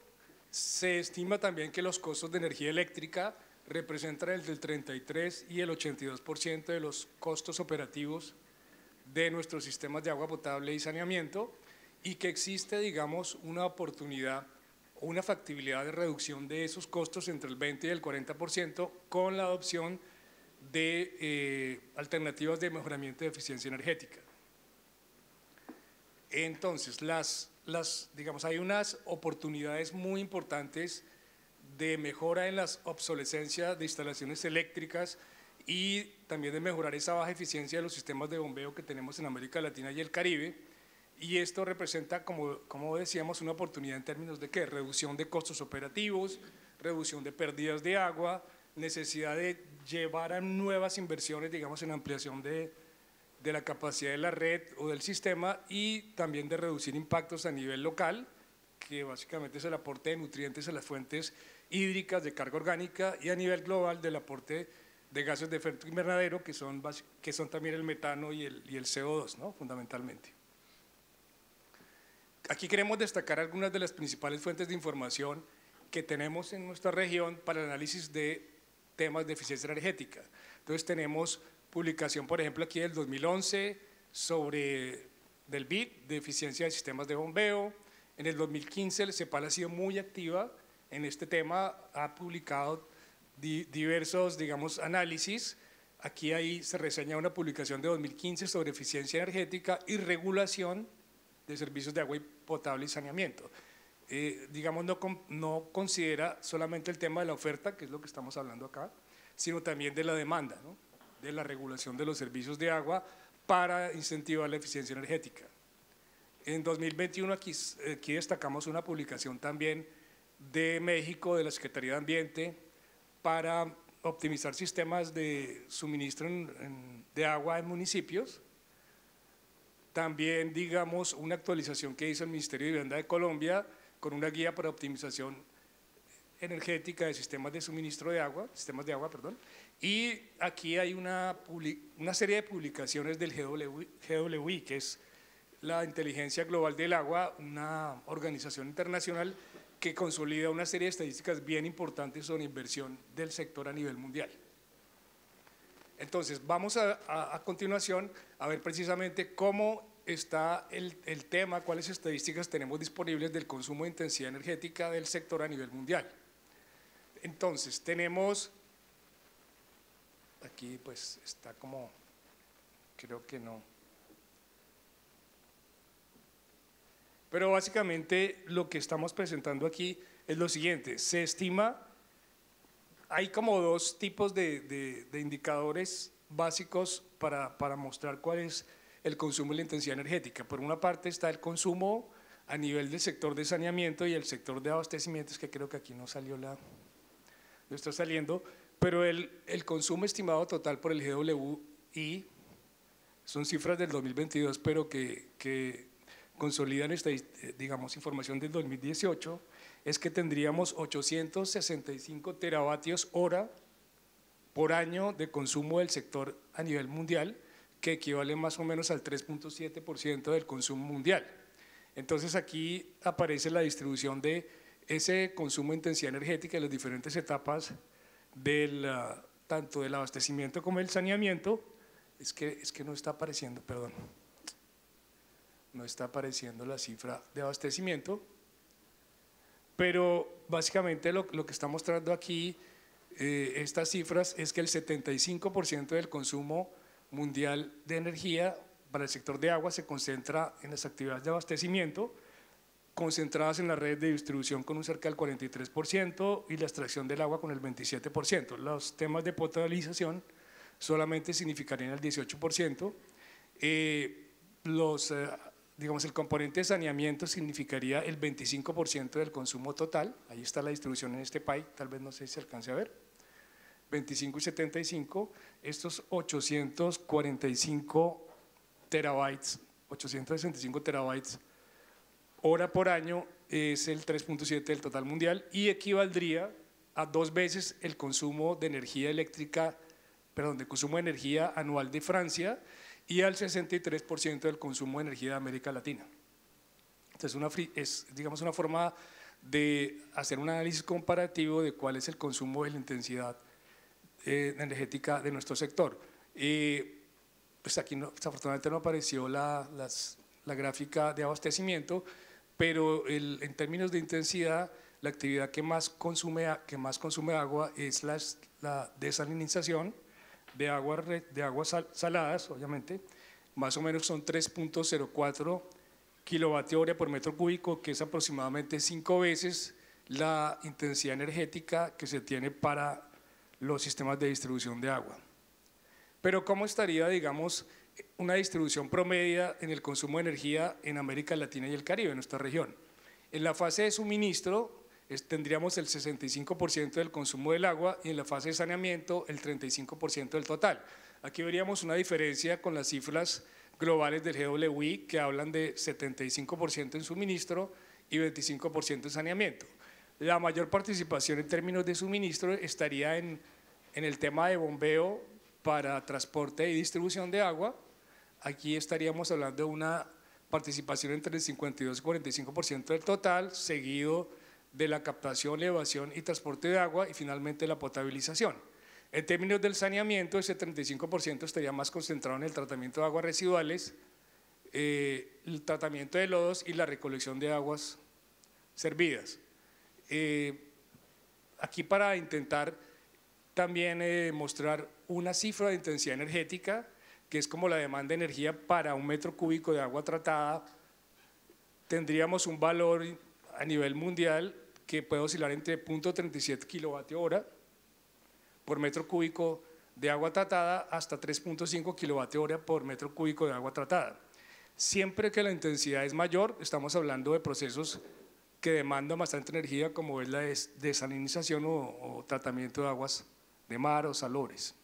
se estima también que los costos de energía eléctrica representan entre el 33 y el 82% de los costos operativos de nuestros sistemas de agua potable y saneamiento, y que existe, digamos, una oportunidad o una factibilidad de reducción de esos costos entre el 20 y el 40% con la adopción de alternativas de mejoramiento de eficiencia energética. Entonces, digamos, hay unas oportunidades muy importantes de mejora en las obsolescencias de instalaciones eléctricas y también de mejorar esa baja eficiencia de los sistemas de bombeo que tenemos en América Latina y el Caribe, y esto representa, como decíamos, una oportunidad en términos de ¿qué? Reducción de costos operativos, reducción de pérdidas de agua, necesidad de llevar a nuevas inversiones, digamos, en ampliación de la capacidad de la red o del sistema, y también de reducir impactos a nivel local, que básicamente es el aporte de nutrientes a las fuentes hídricas de carga orgánica, y a nivel global del aporte de gases de efecto invernadero, que son también el metano y el CO2, ¿no? Fundamentalmente. Aquí queremos destacar algunas de las principales fuentes de información que tenemos en nuestra región para el análisis de temas de eficiencia energética. Entonces tenemos publicación, por ejemplo, aquí del 2011 del BID, de eficiencia de sistemas de bombeo. En el 2015 el CEPAL ha sido muy activa en este tema, ha publicado diversos, digamos, análisis. Aquí ahí se reseña una publicación de 2015 sobre eficiencia energética y regulación de servicios de agua potable y saneamiento. Digamos, no considera solamente el tema de la oferta, que es lo que estamos hablando acá, sino también de la demanda, ¿no? De la regulación de los servicios de agua para incentivar la eficiencia energética. En 2021 aquí destacamos una publicación también de México, de la Secretaría de Ambiente, para optimizar sistemas de suministro de agua en municipios. También, digamos, una actualización que hizo el Ministerio de Vivienda de Colombia con una guía para optimización energética de sistemas de suministro de agua, y aquí hay una serie de publicaciones del GWI, que es la Inteligencia Global del Agua, una organización internacional que consolida una serie de estadísticas bien importantes sobre inversión del sector a nivel mundial. Entonces, vamos a continuación a ver precisamente cómo está el tema, cuáles estadísticas tenemos disponibles del consumo de intensidad energética del sector a nivel mundial. Entonces, tenemos, aquí pues está como, creo que no. Pero básicamente lo que estamos presentando aquí es lo siguiente: se estima, hay como dos tipos de indicadores básicos para mostrar cuál es el consumo y la intensidad energética. Por una parte está el consumo a nivel del sector de saneamiento y el sector de abastecimientos, que creo que aquí no salió no está saliendo, pero el consumo estimado total por el GWI son cifras del 2022, pero que consolidan esta, digamos, información del 2018, es que tendríamos 865 teravatios hora por año de consumo del sector a nivel mundial, que equivale más o menos al 3.7% del consumo mundial. Entonces aquí aparece la distribución de ese consumo de intensidad energética en las diferentes etapas tanto del abastecimiento como del saneamiento. Es que no está apareciendo, perdón. No está apareciendo la cifra de abastecimiento, pero básicamente lo que está mostrando aquí estas cifras es que el 75% del consumo mundial de energía para el sector de agua se concentra en las actividades de abastecimiento, concentradas en la red de distribución con un cerca del 43% y la extracción del agua con el 27%. Los temas de potabilización solamente significarían el 18%. Digamos, el componente de saneamiento significaría el 25% del consumo total. Ahí está la distribución en este pie, tal vez no sé si se alcance a ver. 25 y 75, estos 845 terabytes, 865 terabytes hora por año es el 3.7 del total mundial y equivaldría a 2 veces el consumo de energía eléctrica, perdón, de consumo de energía anual de Francia y al 63% del consumo de energía de América Latina. Entonces es digamos una forma de hacer un análisis comparativo de cuál es el consumo y la intensidad energética de nuestro sector. Pues aquí desafortunadamente no apareció la gráfica de abastecimiento, pero en términos de intensidad, la actividad que más consume agua es la desalinización de aguas saladas, obviamente, más o menos son 3.04 kilovatios hora por metro cúbico, que es aproximadamente 5 veces la intensidad energética que se tiene para los sistemas de distribución de agua. Pero ¿cómo estaría, digamos, una distribución promedia en el consumo de energía en América Latina y el Caribe, en nuestra región? En la fase de suministro tendríamos el 65% del consumo del agua y en la fase de saneamiento el 35% del total. Aquí veríamos una diferencia con las cifras globales del GWI que hablan de 75% en suministro y 25% en saneamiento. La mayor participación en términos de suministro estaría en el tema de bombeo para transporte y distribución de agua. Aquí estaríamos hablando de una participación entre el 52 y 45% del total, seguido de la captación, elevación y transporte de agua y finalmente la potabilización. En términos del saneamiento, ese 35% estaría más concentrado en el tratamiento de aguas residuales, el tratamiento de lodos y la recolección de aguas servidas. Aquí para intentar también mostrar una cifra de intensidad energética, que es como la demanda de energía para un metro cúbico de agua tratada, tendríamos un valor a nivel mundial que puede oscilar entre 0.37 kilovatio hora por metro cúbico de agua tratada hasta 3.5 kilovatio hora por metro cúbico de agua tratada. Siempre que la intensidad es mayor, estamos hablando de procesos que demandan bastante energía, como es la desalinización o tratamiento de aguas de mar o salobres.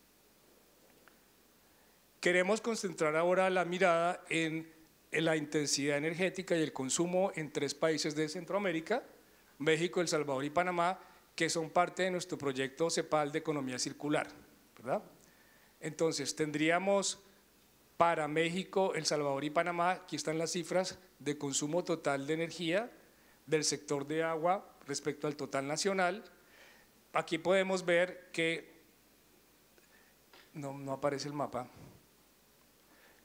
Queremos concentrar ahora la mirada en la intensidad energética y el consumo en 3 países de Centroamérica, México, El Salvador y Panamá, que son parte de nuestro proyecto CEPAL de economía circular, ¿verdad? Entonces tendríamos para México, El Salvador y Panamá, aquí están las cifras de consumo total de energía del sector de agua respecto al total nacional. Aquí podemos ver que no aparece el mapa,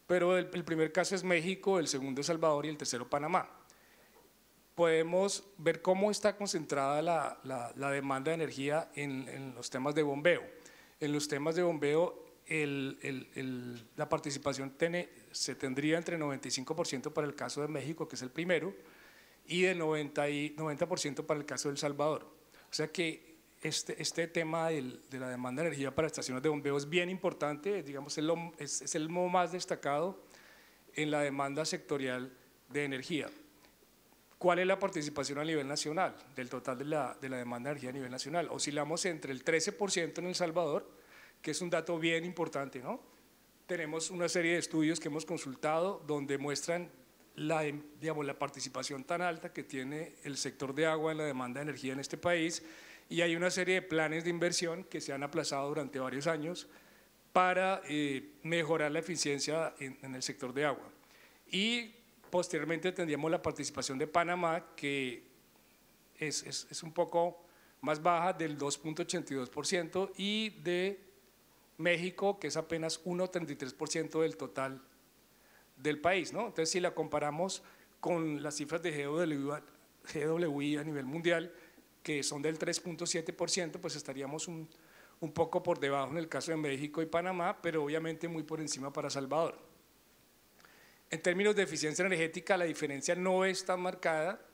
pero el primer caso es México, el segundo es Salvador y el tercero Panamá. Podemos ver cómo está concentrada la demanda de energía en los temas de bombeo. En los temas de bombeo la participación se tendría entre 95% para el caso de México, que es el primero, y de 90% para el caso de El Salvador. O sea que este tema de la demanda de energía para estaciones de bombeo es bien importante, digamos, es el más destacado en la demanda sectorial de energía. ¿Cuál es la participación a nivel nacional del total de la demanda de energía a nivel nacional? Oscilamos entre el 13% en El Salvador, que es un dato bien importante, ¿no? Tenemos una serie de estudios que hemos consultado donde muestran la participación tan alta que tiene el sector de agua en la demanda de energía en este país, y hay una serie de planes de inversión que se han aplazado durante varios años para mejorar la eficiencia en el sector de agua. Y posteriormente tendríamos la participación de Panamá, que es un poco más baja, del 2.82%, y de México, que es apenas 1.33% del total del país, ¿no? Entonces, si la comparamos con las cifras de GWI a nivel mundial, que son del 3.7%, pues estaríamos un poco por debajo en el caso de México y Panamá, pero obviamente muy por encima para Salvador. En términos de eficiencia energética, la diferencia no es tan marcada.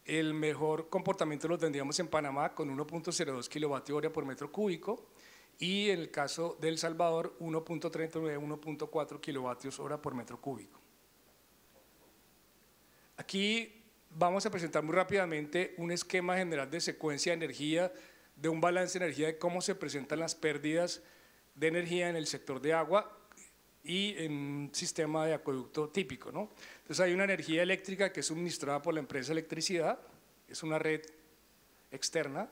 El mejor comportamiento lo tendríamos en Panamá con 1.02 kWh por metro cúbico y en el caso de El Salvador 1.39, 1.4 kWh por metro cúbico. Aquí vamos a presentar muy rápidamente un esquema general de secuencia de energía, de un balance de energía, de cómo se presentan las pérdidas de energía en el sector de agua y en un sistema de acueducto típico, ¿no? Entonces hay una energía eléctrica que es suministrada por la empresa de electricidad, es una red externa.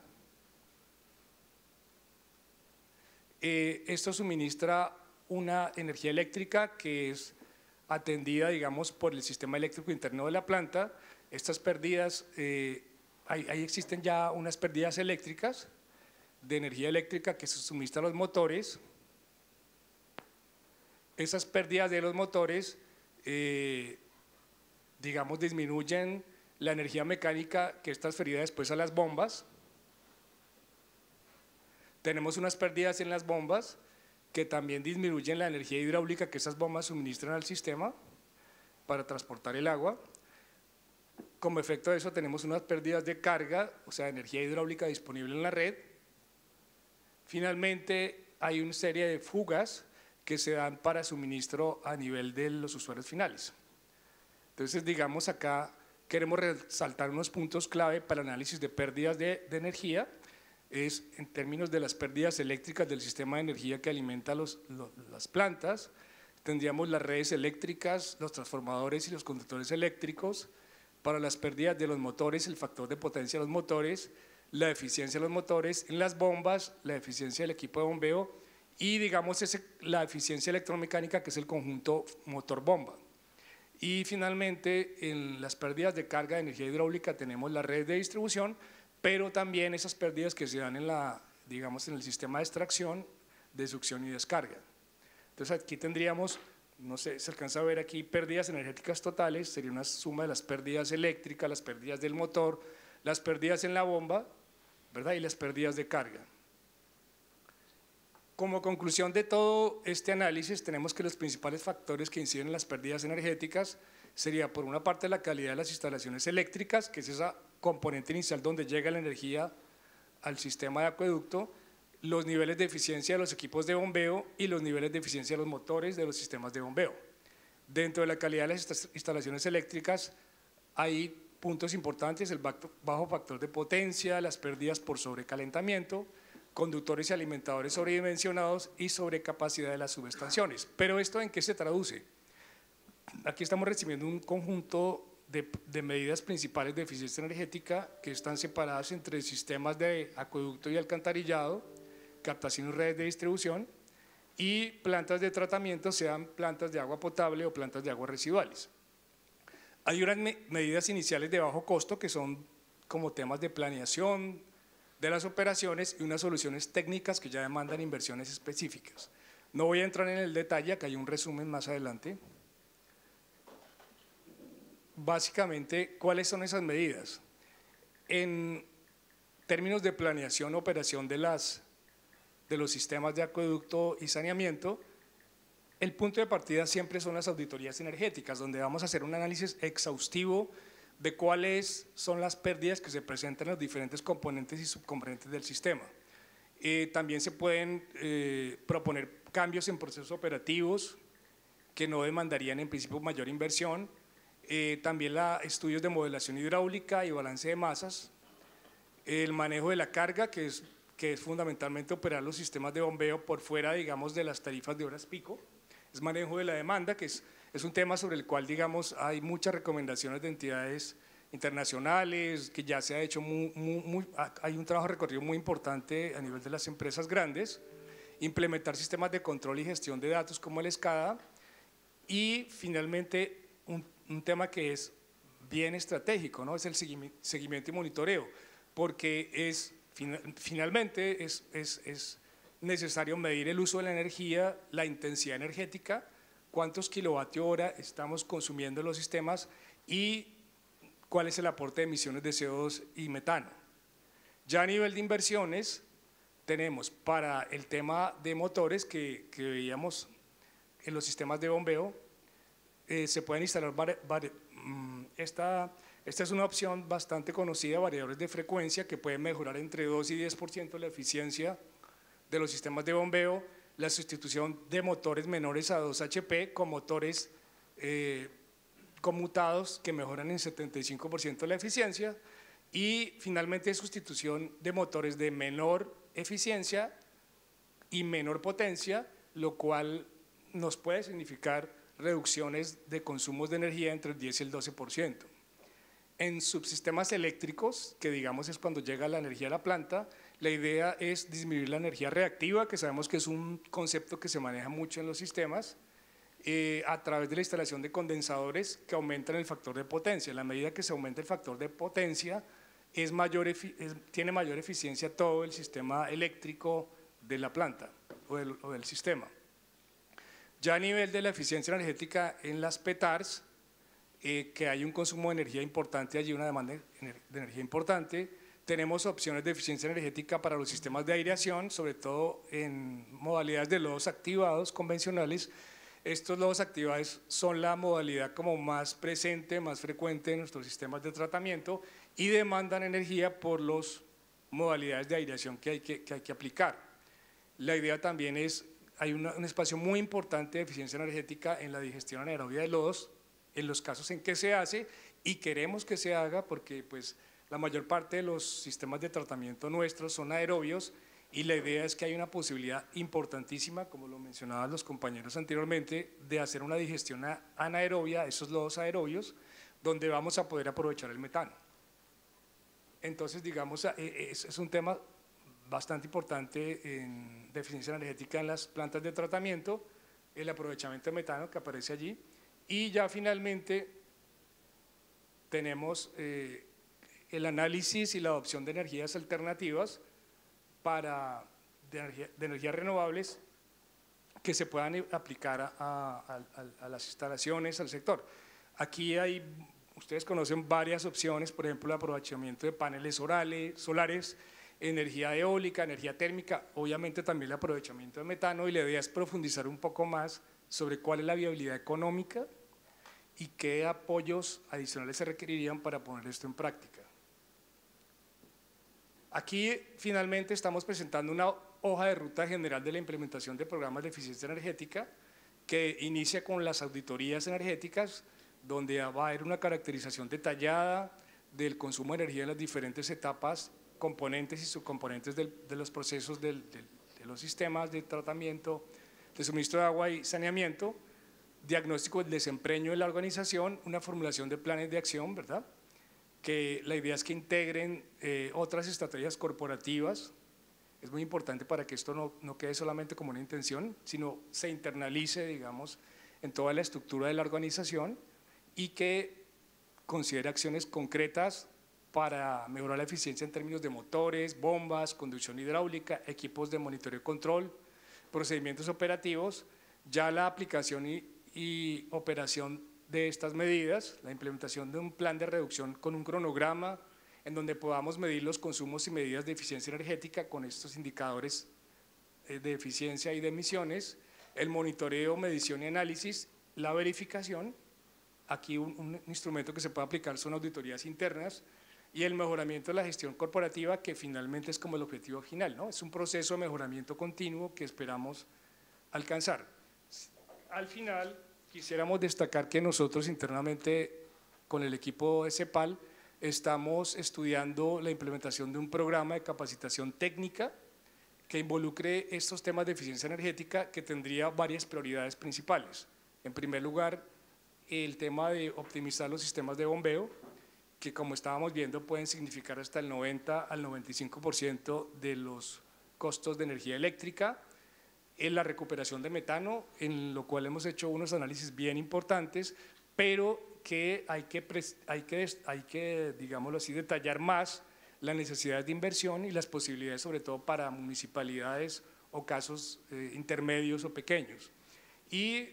Esto suministra una energía eléctrica que es atendida, digamos, por el sistema eléctrico interno de la planta. Estas pérdidas, ahí existen ya unas pérdidas eléctricas de energía eléctrica que se suministran a los motores. Esas pérdidas de los motores, digamos, disminuyen la energía mecánica que es transferida después a las bombas. Tenemos unas pérdidas en las bombas que también disminuyen la energía hidráulica que esas bombas suministran al sistema para transportar el agua. Como efecto de eso tenemos unas pérdidas de carga, o sea, energía hidráulica disponible en la red. Finalmente hay una serie de fugas que se dan para suministro a nivel de los usuarios finales. Entonces, digamos, acá queremos resaltar unos puntos clave para el análisis de pérdidas de energía, es en términos de las pérdidas eléctricas del sistema de energía que alimenta las plantas. Tendríamos las redes eléctricas, los transformadores y los conductores eléctricos. Para las pérdidas de los motores, el factor de potencia de los motores, la eficiencia de los motores, en las bombas, la eficiencia del equipo de bombeo y, digamos, la eficiencia electromecánica, que es el conjunto motor-bomba. Y finalmente, en las pérdidas de carga de energía hidráulica tenemos la red de distribución, pero también esas pérdidas que se dan en digamos, en el sistema de extracción, de succión y descarga. Entonces aquí tendríamos, no sé, se alcanza a ver aquí pérdidas energéticas totales, sería una suma de las pérdidas eléctricas, las pérdidas del motor, las pérdidas en la bomba, ¿verdad? Y las pérdidas de carga. Como conclusión de todo este análisis, tenemos que los principales factores que inciden en las pérdidas energéticas sería, por una parte, la calidad de las instalaciones eléctricas, que es esa componente inicial donde llega la energía al sistema de acueducto, los niveles de eficiencia de los equipos de bombeo y los niveles de eficiencia de los motores de los sistemas de bombeo. Dentro de la calidad de las instalaciones eléctricas hay puntos importantes, el bajo factor de potencia, las pérdidas por sobrecalentamiento, conductores y alimentadores sobredimensionados y sobrecapacidad de las subestaciones. Pero ¿esto en qué se traduce? Aquí estamos recibiendo un conjunto de medidas principales de eficiencia energética que están separadas entre sistemas de acueducto y alcantarillado, captación y redes de distribución y plantas de tratamiento, sean plantas de agua potable o plantas de aguas residuales. Hay unas medidas iniciales de bajo costo que son como temas de planeación de las operaciones y unas soluciones técnicas que ya demandan inversiones específicas. No voy a entrar en el detalle, acá hay un resumen más adelante. Básicamente, ¿cuáles son esas medidas? En términos de planeación, operación de los sistemas de acueducto y saneamiento, el punto de partida siempre son las auditorías energéticas, donde vamos a hacer un análisis exhaustivo de cuáles son las pérdidas que se presentan en los diferentes componentes y subcomponentes del sistema. También se pueden proponer cambios en procesos operativos que no demandarían en principio mayor inversión. También estudios de modelación hidráulica y balance de masas, el manejo de la carga, que es fundamentalmente operar los sistemas de bombeo por fuera, digamos, de las tarifas de horas pico, es manejo de la demanda, que es un tema sobre el cual, digamos, hay muchas recomendaciones de entidades internacionales, que ya se ha hecho hay un trabajo recorrido muy importante a nivel de las empresas grandes, implementar sistemas de control y gestión de datos como el SCADA y finalmente un tema que es bien estratégico, ¿no? Es el seguimiento y monitoreo, porque finalmente es necesario medir el uso de la energía, la intensidad energética, cuántos kilovatio hora estamos consumiendo en los sistemas y cuál es el aporte de emisiones de CO2 y metano. Ya a nivel de inversiones, tenemos para el tema de motores que veíamos en los sistemas de bombeo, se pueden instalar, esta es una opción bastante conocida, variadores de frecuencia que pueden mejorar entre 2 y 10% la eficiencia de los sistemas de bombeo, la sustitución de motores menores a 2 HP con motores conmutados que mejoran en 75% la eficiencia, y finalmente sustitución de motores de menor eficiencia y menor potencia, lo cual nos puede significar reducciones de consumos de energía entre el 10 y el 12%. En subsistemas eléctricos, que digamos es cuando llega la energía a la planta, la idea es disminuir la energía reactiva, que sabemos que es un concepto que se maneja mucho en los sistemas, a través de la instalación de condensadores que aumentan el factor de potencia. En la medida que se aumenta el factor de potencia, tiene mayor eficiencia todo el sistema eléctrico de la planta o del sistema. Ya a nivel de la eficiencia energética en las PETARs, que hay un consumo de energía importante allí, una demanda de energía importante, tenemos opciones de eficiencia energética para los sistemas de aireación, sobre todo en modalidades de lodos activados convencionales. Estos lodos activados son la modalidad como más presente, más frecuente en nuestros sistemas de tratamiento y demandan energía por las modalidades de aireación que hay que aplicar. La idea también es, hay un espacio muy importante de eficiencia energética en la digestión anaerobia de lodos, en los casos en que se hace y queremos que se haga porque pues, la mayor parte de los sistemas de tratamiento nuestros son aerobios y la idea es que hay una posibilidad importantísima, como lo mencionaban los compañeros anteriormente, de hacer una digestión anaerobia, esos lodos aerobios, donde vamos a poder aprovechar el metano. Entonces, digamos, es un tema bastante importante de eficiencia energética en las plantas de tratamiento, el aprovechamiento de metano que aparece allí, y ya finalmente tenemos el análisis y la adopción de energías alternativas de energías renovables que se puedan aplicar a las instalaciones, al sector. Aquí ustedes conocen varias opciones, por ejemplo, el aprovechamiento de paneles solares, energía eólica, energía térmica, obviamente también el aprovechamiento de metano, y la idea es profundizar un poco más sobre cuál es la viabilidad económica y qué apoyos adicionales se requerirían para poner esto en práctica. Aquí finalmente estamos presentando una hoja de ruta general de la implementación de programas de eficiencia energética que inicia con las auditorías energéticas, donde va a haber una caracterización detallada del consumo de energía en las diferentes etapas, componentes y subcomponentes de los procesos de los sistemas de tratamiento, de suministro de agua y saneamiento, diagnóstico del desempeño de la organización, una formulación de planes de acción, ¿verdad?, que la idea es que integren otras estrategias corporativas. Es muy importante para que esto no quede solamente como una intención, sino se internalice, digamos, en toda la estructura de la organización y que considere acciones concretas para mejorar la eficiencia en términos de motores, bombas, conducción hidráulica, equipos de monitoreo y control, procedimientos operativos. Ya la aplicación y operación de estas medidas, la implementación de un plan de reducción con un cronograma en donde podamos medir los consumos y medidas de eficiencia energética con estos indicadores de eficiencia y de emisiones, el monitoreo, medición y análisis, la verificación, aquí un instrumento que se puede aplicar son auditorías internas, y el mejoramiento de la gestión corporativa, que finalmente es como el objetivo final, ¿no? Es un proceso de mejoramiento continuo que esperamos alcanzar. Al final, quisiéramos destacar que nosotros internamente con el equipo de CEPAL estamos estudiando la implementación de un programa de capacitación técnica que involucre estos temas de eficiencia energética, que tendría varias prioridades principales. En primer lugar, el tema de optimizar los sistemas de bombeo, que como estábamos viendo pueden significar hasta el 90 al 95% de los costos de energía eléctrica, en la recuperación de metano, en lo cual hemos hecho unos análisis bien importantes, pero que hay que, digámoslo así, detallar más las necesidades de inversión y las posibilidades, sobre todo para municipalidades o casos intermedios o pequeños. Y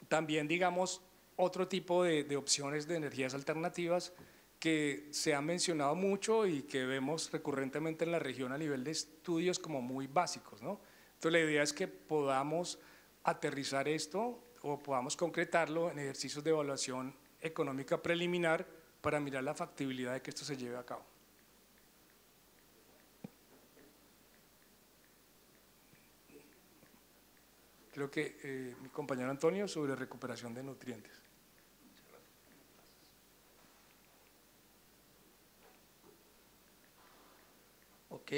también, digamos, otro tipo de opciones de energías alternativas que se ha mencionado mucho y que vemos recurrentemente en la región a nivel de estudios como muy básicos, ¿no? Entonces la idea es que podamos aterrizar esto o podamos concretarlo en ejercicios de evaluación económica preliminar para mirar la factibilidad de que esto se lleve a cabo. Creo que mi compañero Antonio sobre recuperación de nutrientes. Ok,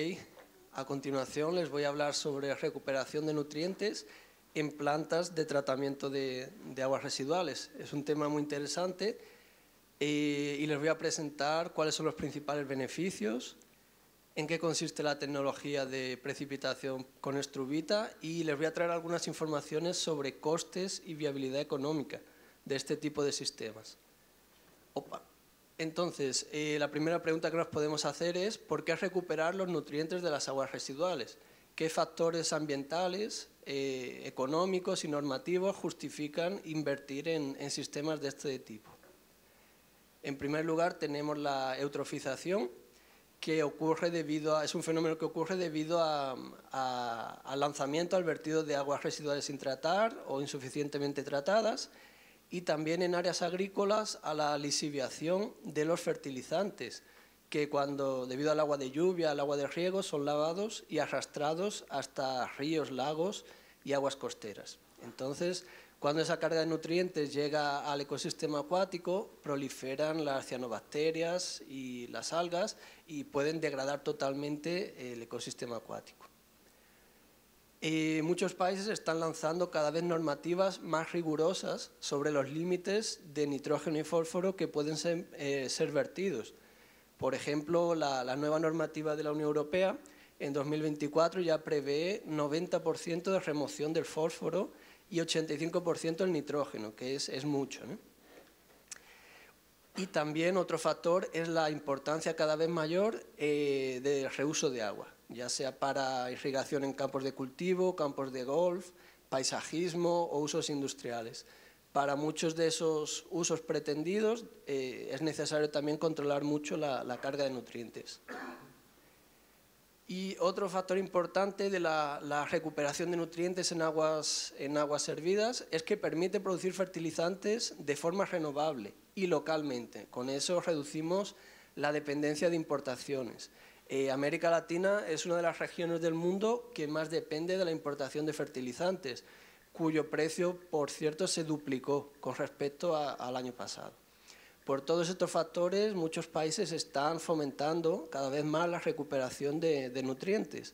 a continuación les voy a hablar sobre recuperación de nutrientes en plantas de tratamiento de aguas residuales. Es un tema muy interesante y les voy a presentar cuáles son los principales beneficios, en qué consiste la tecnología de precipitación con estruvita y les voy a traer algunas informaciones sobre costes y viabilidad económica de este tipo de sistemas. Entonces, la primera pregunta que nos podemos hacer es ¿por qué recuperar los nutrientes de las aguas residuales? ¿Qué factores ambientales, económicos y normativos justifican invertir en sistemas de este tipo? En primer lugar, tenemos la eutrofización, que ocurre es un fenómeno que ocurre debido al lanzamiento, al vertido de aguas residuales sin tratar o insuficientemente tratadas, y también en áreas agrícolas a la lisiviación de los fertilizantes, que debido al agua de lluvia, al agua de riego, son lavados y arrastrados hasta ríos, lagos y aguas costeras. Entonces, cuando esa carga de nutrientes llega al ecosistema acuático, proliferan las cianobacterias y las algas y pueden degradar totalmente el ecosistema acuático. Muchos países están lanzando cada vez normativas más rigurosas sobre los límites de nitrógeno y fósforo que pueden ser vertidos. Por ejemplo, la nueva normativa de la Unión Europea en 2024 ya prevé 90% de remoción del fósforo y 85% del nitrógeno, que es mucho, ¿no? Y también otro factor es la importancia cada vez mayor del reuso de agua, ya sea para irrigación en campos de cultivo, campos de golf, paisajismo o usos industriales. Para muchos de esos usos pretendidos es necesario también controlar mucho la carga de nutrientes. Y otro factor importante de la recuperación de nutrientes en aguas servidas es que permite producir fertilizantes de forma renovable y localmente. Con eso reducimos la dependencia de importaciones. América Latina es una de las regiones del mundo que más depende de la importación de fertilizantes, cuyo precio, por cierto, se duplicó con respecto al año pasado. Por todos estos factores, muchos países están fomentando cada vez más la recuperación de nutrientes.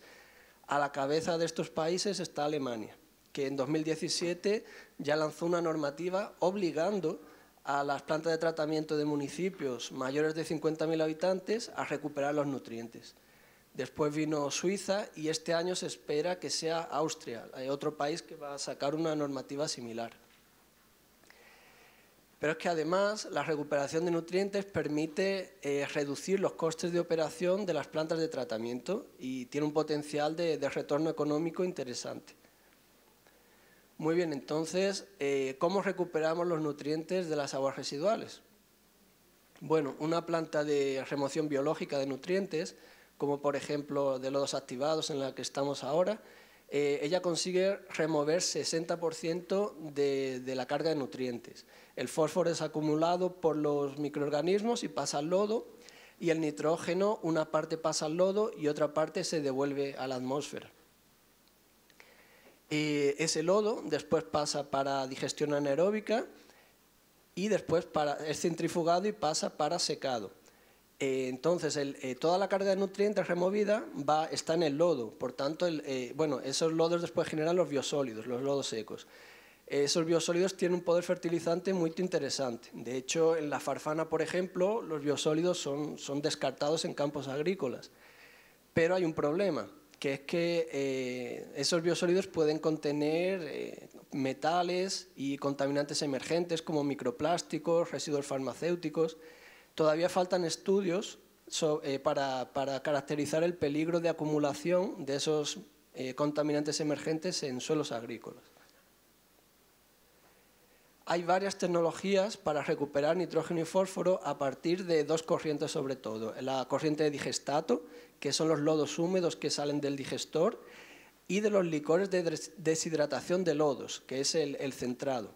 A la cabeza de estos países está Alemania, que en 2017 ya lanzó una normativa obligando a las plantas de tratamiento de municipios mayores de 50.000 habitantes a recuperar los nutrientes. Después vino Suiza y este año se espera que sea Austria, otro país que va a sacar una normativa similar. Pero es que además la recuperación de nutrientes permite reducir los costes de operación de las plantas de tratamiento y tiene un potencial de retorno económico interesante. Muy bien, entonces, ¿cómo recuperamos los nutrientes de las aguas residuales? Bueno, una planta de remoción biológica de nutrientes, como por ejemplo de lodos activados en la que estamos ahora, ella consigue remover 60% de la carga de nutrientes. El fósforo es acumulado por los microorganismos y pasa al lodo, y el nitrógeno, una parte pasa al lodo y otra parte se devuelve a la atmósfera. Ese lodo después pasa para digestión anaeróbica y después es centrifugado y pasa para secado. Entonces, toda la carga de nutrientes removida está en el lodo, por tanto, esos lodos después generan los biosólidos, los lodos secos. Esos biosólidos tienen un poder fertilizante muy interesante. De hecho, en la farfana, por ejemplo, los biosólidos son descartados en campos agrícolas. Pero hay un problema, que es que esos biosólidos pueden contener metales y contaminantes emergentes como microplásticos, residuos farmacéuticos. Todavía faltan estudios para caracterizar el peligro de acumulación de esos contaminantes emergentes en suelos agrícolas. hay varias tecnologías para recuperar nitrógeno y fósforo a partir de dos corrientes sobre todo. La corriente de digestato, que son los lodos húmedos que salen del digestor, y de los licores de deshidratación de lodos, que es el centrado.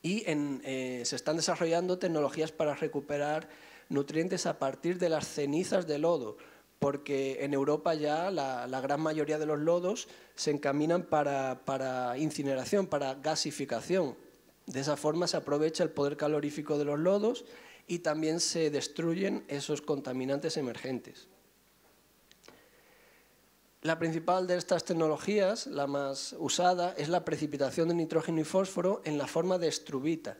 Y se están desarrollando tecnologías para recuperar nutrientes a partir de las cenizas de lodo, porque en Europa ya la gran mayoría de los lodos se encaminan para incineración, para gasificación. De esa forma se aprovecha el poder calorífico de los lodos y también se destruyen esos contaminantes emergentes. La principal de estas tecnologías, la más usada, es la precipitación de nitrógeno y fósforo en la forma de estrubita.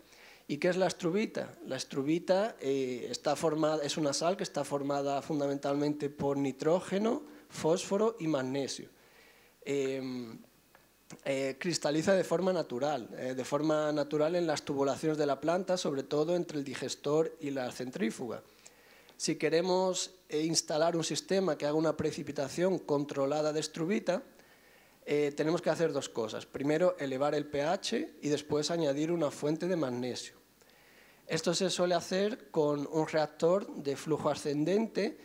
¿Y qué es la estrubita? La estrubita es una sal que está formada fundamentalmente por nitrógeno, fósforo y magnesio. Cristaliza de forma natural en las tubulaciones de la planta, sobre todo entre el digestor y la centrífuga. Si queremos instalar un sistema que haga una precipitación controlada de estrubita, tenemos que hacer dos cosas. Primero, elevar el pH y después añadir una fuente de magnesio. Esto se suele hacer con un reactor de flujo ascendente,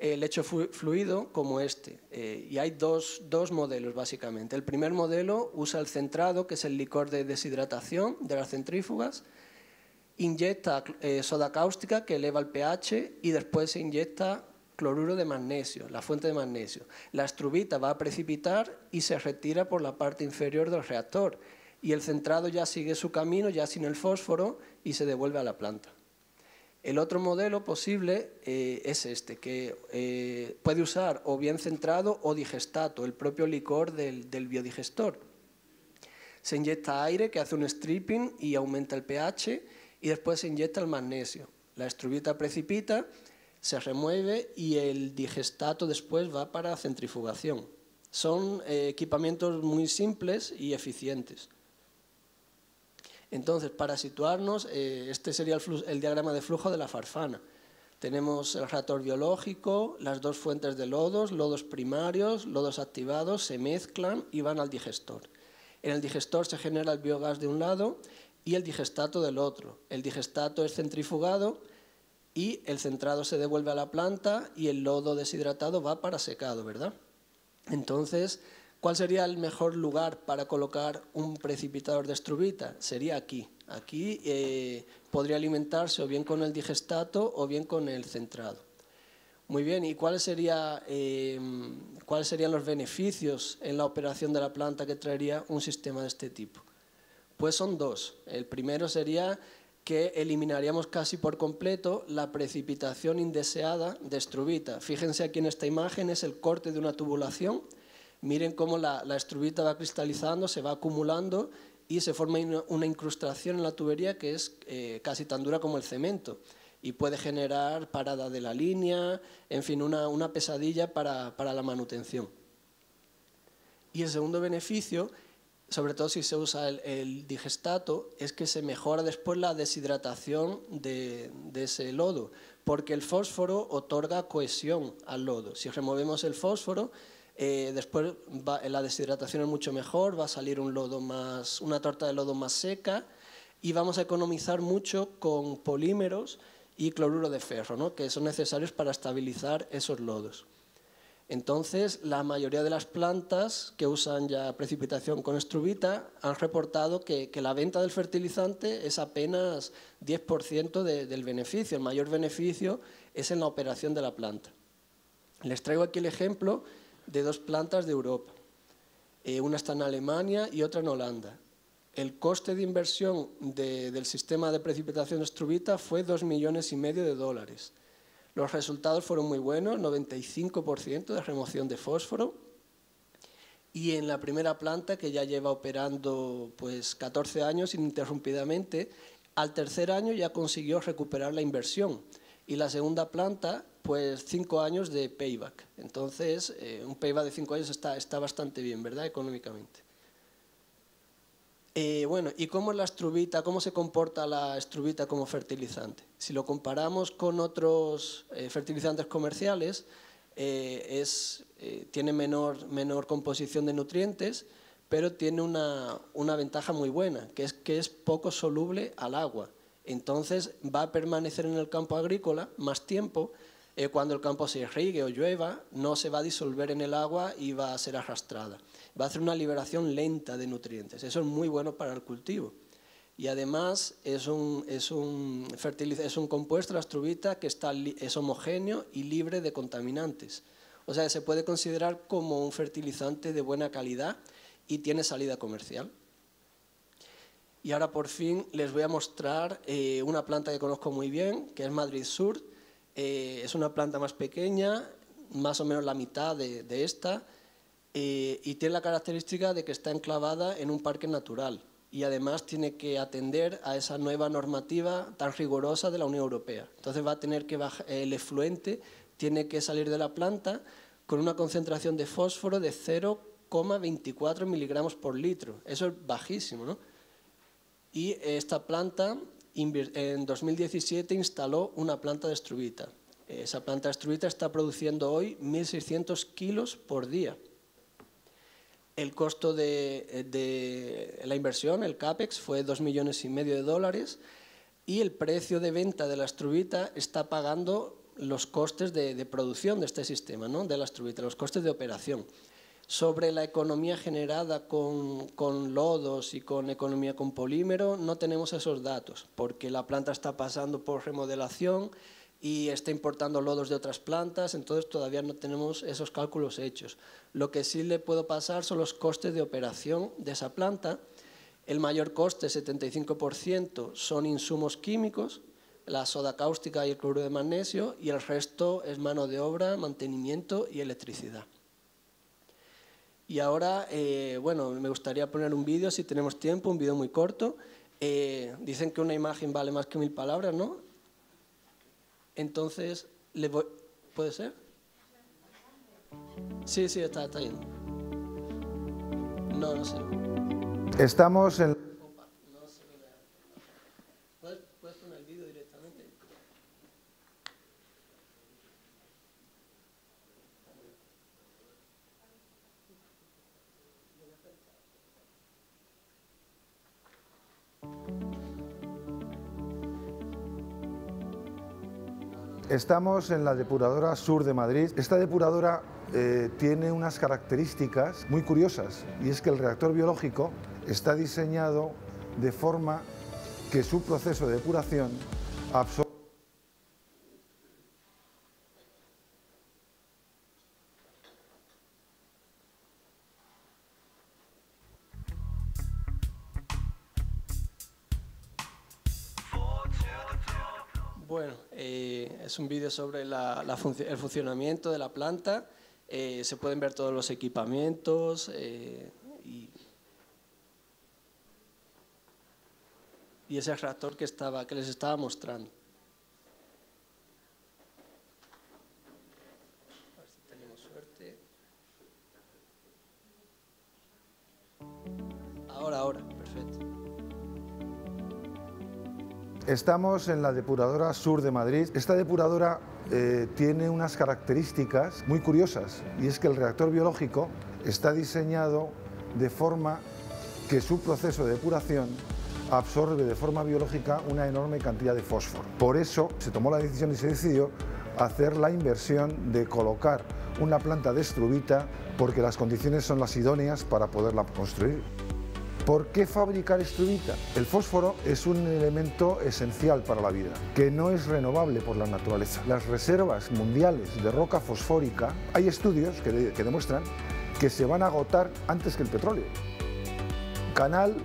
lecho fluido como este. Y hay dos modelos básicamente. El primer modelo usa el centrado, que es el licor de deshidratación de las centrífugas, inyecta soda cáustica que eleva el pH y después se inyecta cloruro de magnesio, la fuente de magnesio. La estrubita va a precipitar y se retira por la parte inferior del reactor y el centrado ya sigue su camino, ya sin el fósforo, y se devuelve a la planta. El otro modelo posible es este, que puede usar o bien centrado o digestato, el propio licor del biodigestor. Se inyecta aire que hace un stripping y aumenta el pH y después se inyecta el magnesio. La estrubita precipita, se remueve y el digestato después va para centrifugación. Son equipamientos muy simples y eficientes. Entonces, para situarnos, este sería el diagrama de flujo de la farfana. Tenemos el reactor biológico, las dos fuentes de lodos primarios, lodos activados, se mezclan y van al digestor. En el digestor se genera el biogás de un lado y el digestato del otro. El digestato es centrifugado y el centrado se devuelve a la planta y el lodo deshidratado va para secado, ¿verdad? Entonces, ¿cuál sería el mejor lugar para colocar un precipitador de estrubita? Sería aquí. Aquí podría alimentarse o bien con el digestato o bien con el centrado. Muy bien, ¿y cuáles serían los beneficios en la operación de la planta que traería un sistema de este tipo? Pues son dos. El primero sería que eliminaríamos casi por completo la precipitación indeseada de estrubita. Fíjense aquí en esta imagen, es el corte de una tubulación. Miren cómo la estrubita va cristalizando, se va acumulando y se forma una incrustación en la tubería que es casi tan dura como el cemento y puede generar parada de la línea, en fin, una pesadilla para la manutención. Y el segundo beneficio, sobre todo si se usa el digestato, es que se mejora después la deshidratación de ese lodo, porque el fósforo otorga cohesión al lodo. Si removemos el fósforo, después la deshidratación es mucho mejor, va a salir una torta de lodo más seca y vamos a economizar mucho con polímeros y cloruro de ferro, ¿no?, que son necesarios para estabilizar esos lodos. Entonces, la mayoría de las plantas que usan ya precipitación con estrubita han reportado que la venta del fertilizante es apenas 10% del beneficio. El mayor beneficio es en la operación de la planta. Les traigo aquí el ejemplo de dos plantas de Europa. Una está en Alemania y otra en Holanda. El coste de inversión del sistema de precipitación de estrubita fue $2,5 millones. Los resultados fueron muy buenos, 95% de remoción de fósforo. Y en la primera planta, que ya lleva operando pues 14 años ininterrumpidamente, al tercer año ya consiguió recuperar la inversión. Y la segunda planta, pues 5 años de payback. Entonces, un payback de 5 años está bastante bien, ¿verdad?, económicamente. Bueno, ¿y cómo es la estrubita? ¿Cómo se comporta la estrubita como fertilizante? Si lo comparamos con otros fertilizantes comerciales, tiene menor composición de nutrientes, pero tiene una ventaja muy buena, que es poco soluble al agua. Entonces va a permanecer en el campo agrícola más tiempo. Cuando el campo se irrigue o llueva, no se va a disolver en el agua y va a ser arrastrada. Va a hacer una liberación lenta de nutrientes. Eso es muy bueno para el cultivo. Y además es un compuesto, la astrubita, que es homogéneo y libre de contaminantes. O sea, se puede considerar como un fertilizante de buena calidad y tiene salida comercial. Y ahora por fin les voy a mostrar una planta que conozco muy bien, que es Madrid Sur. Es una planta más pequeña, más o menos la mitad de esta, y tiene la característica de que está enclavada en un parque natural y además tiene que atender a esa nueva normativa tan rigurosa de la Unión Europea. Entonces va a tener que bajar, el efluente tiene que salir de la planta con una concentración de fósforo de 0,24 miligramos por litro. Eso es bajísimo, ¿no? Y esta planta en 2017 instaló una planta de estrubita. Esa planta de estrubita está produciendo hoy 1.600 kilos por día. El costo de la inversión, el CAPEX, fue $2,5 millones y el precio de venta de la estrubita está pagando los costes de producción de este sistema, ¿no? De la estrubita, los costes de operación. Sobre la economía generada con lodos y con economía con polímero no tenemos esos datos, porque la planta está pasando por remodelación y está importando lodos de otras plantas, entonces todavía no tenemos esos cálculos hechos. Lo que sí le puedo pasar son los costes de operación de esa planta. El mayor coste, 75%, son insumos químicos, la soda cáustica y el cloruro de magnesio, y el resto es mano de obra, mantenimiento y electricidad. Y ahora, bueno, me gustaría poner un vídeo, si tenemos tiempo, un vídeo muy corto. Dicen que una imagen vale más que 1000 palabras, ¿no? Entonces, ¿puede ser? Sí, está bien. No sé. Estamos en... ¿Puedes poner el vídeo directamente? Estamos en la depuradora Sur de Madrid. Esta depuradora tiene unas características muy curiosas, y es que el reactor biológico está diseñado de forma que su proceso de depuración absorbe. Bueno, es un vídeo sobre el funcionamiento de la planta. Se pueden ver todos los equipamientos y ese reactor que les estaba mostrando. A ver si tenemos suerte. Ahora, perfecto. Estamos en la depuradora Sur de Madrid. Esta depuradora tiene unas características muy curiosas, y es que el reactor biológico está diseñado de forma que su proceso de depuración absorbe de forma biológica una enorme cantidad de fósforo. Por eso se tomó la decisión y se decidió hacer la inversión de colocar una planta de estrubita, porque las condiciones son las idóneas para poderla construir. ¿Por qué fabricar estrubita? El fósforo es un elemento esencial para la vida, que no es renovable por la naturaleza. Las reservas mundiales de roca fosfórica, hay estudios que demuestran que se van a agotar antes que el petróleo. Canal,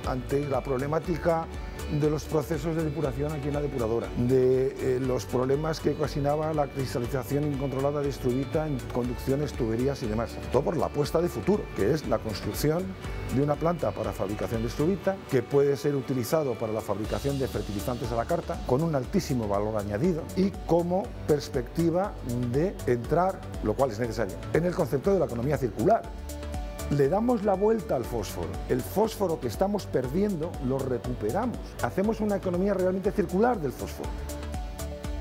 ante la problemática de los procesos de depuración aquí en la depuradora, de los problemas que ocasionaba la cristalización incontrolada de estrubita en conducciones, tuberías y demás. Todo por la apuesta de futuro, que es la construcción de una planta para fabricación de estrubita, que puede ser utilizado para la fabricación de fertilizantes a la carta, con un altísimo valor añadido, y como perspectiva de entrar, lo cual es necesario, en el concepto de la economía circular. Le damos la vuelta al fósforo. El fósforo que estamos perdiendo lo recuperamos. Hacemos una economía realmente circular del fósforo.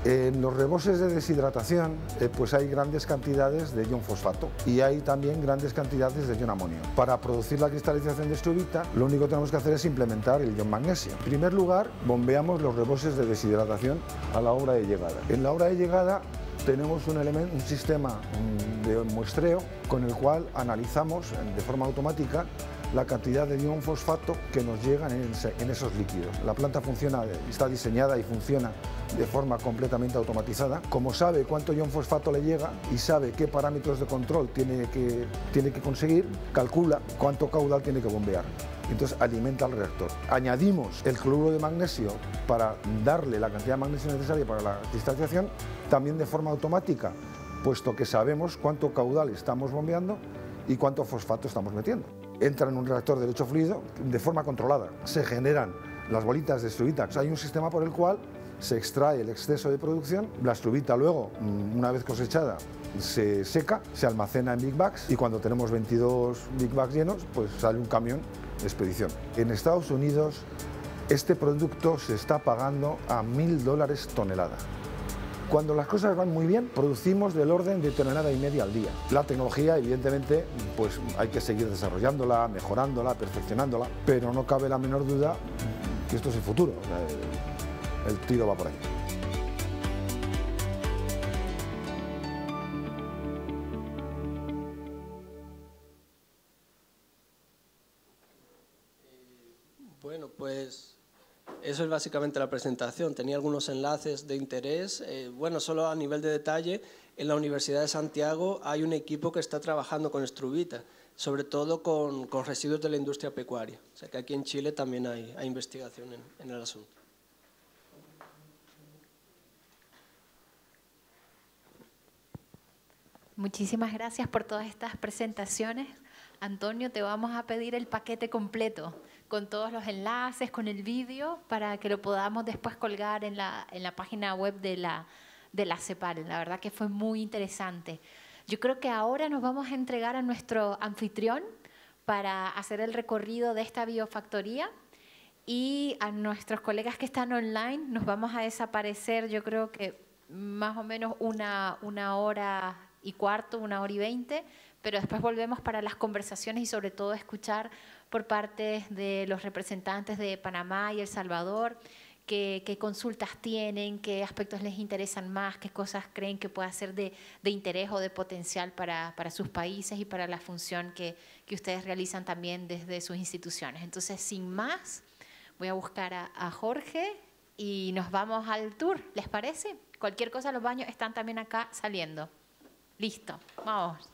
En los reboses de deshidratación pues hay grandes cantidades de ion fosfato y hay también grandes cantidades de ion amonio. Para producir la cristalización de struvita, lo único que tenemos que hacer es implementar el ion magnesio. En primer lugar, bombeamos los reboses de deshidratación a la hora de llegada. En la hora de llegada tenemos un sistema de muestreo con el cual analizamos de forma automática la cantidad de ion fosfato que nos llegan en esos líquidos. La planta está diseñada y funciona de forma completamente automatizada. Como sabe cuánto ion fosfato le llega y sabe qué parámetros de control tiene que conseguir, calcula cuánto caudal tiene que bombear. Entonces alimenta el reactor. Añadimos el cloruro de magnesio para darle la cantidad de magnesio necesaria para la cristalización, también de forma automática, puesto que sabemos cuánto caudal estamos bombeando y cuánto fosfato estamos metiendo. Entra en un reactor de lecho fluido de forma controlada. Se generan las bolitas de struvita. Hay un sistema por el cual se extrae el exceso de producción. La struvita luego, una vez cosechada, se seca, se almacena en big bags y cuando tenemos 22 big bags llenos, pues sale un camión de expedición. En Estados Unidos este producto se está pagando a $1000 tonelada. Cuando las cosas van muy bien, producimos del orden de 1,5 toneladas al día. La tecnología, evidentemente, pues hay que seguir desarrollándola, mejorándola, perfeccionándola, pero no cabe la menor duda que esto es el futuro. El tiro va por ahí. Bueno, pues eso es básicamente la presentación. Tenía algunos enlaces de interés. Bueno, solo a nivel de detalle, en la Universidad de Santiago hay un equipo que está trabajando con struvita, sobre todo con residuos de la industria pecuaria. O sea que aquí en Chile también hay investigación en el asunto. Muchísimas gracias por todas estas presentaciones. Antonio, te vamos a pedir el paquete completo, con todos los enlaces, con el vídeo, para que lo podamos después colgar en la página web de la CEPAL. La verdad que fue muy interesante. Yo creo que ahora nos vamos a entregar a nuestro anfitrión para hacer el recorrido de esta biofactoría, y a nuestros colegas que están online nos vamos a desaparecer, yo creo que más o menos una hora y cuarto, 1h20, pero después volvemos para las conversaciones y sobre todo escuchar por parte de los representantes de Panamá y El Salvador qué consultas tienen, qué aspectos les interesan más, qué cosas creen que pueda ser de interés o de potencial para sus países y para la función que ustedes realizan también desde sus instituciones. Entonces, sin más, voy a buscar a Jorge y nos vamos al tour, ¿les parece? Cualquier cosa, los baños están también acá saliendo. Listo, vamos.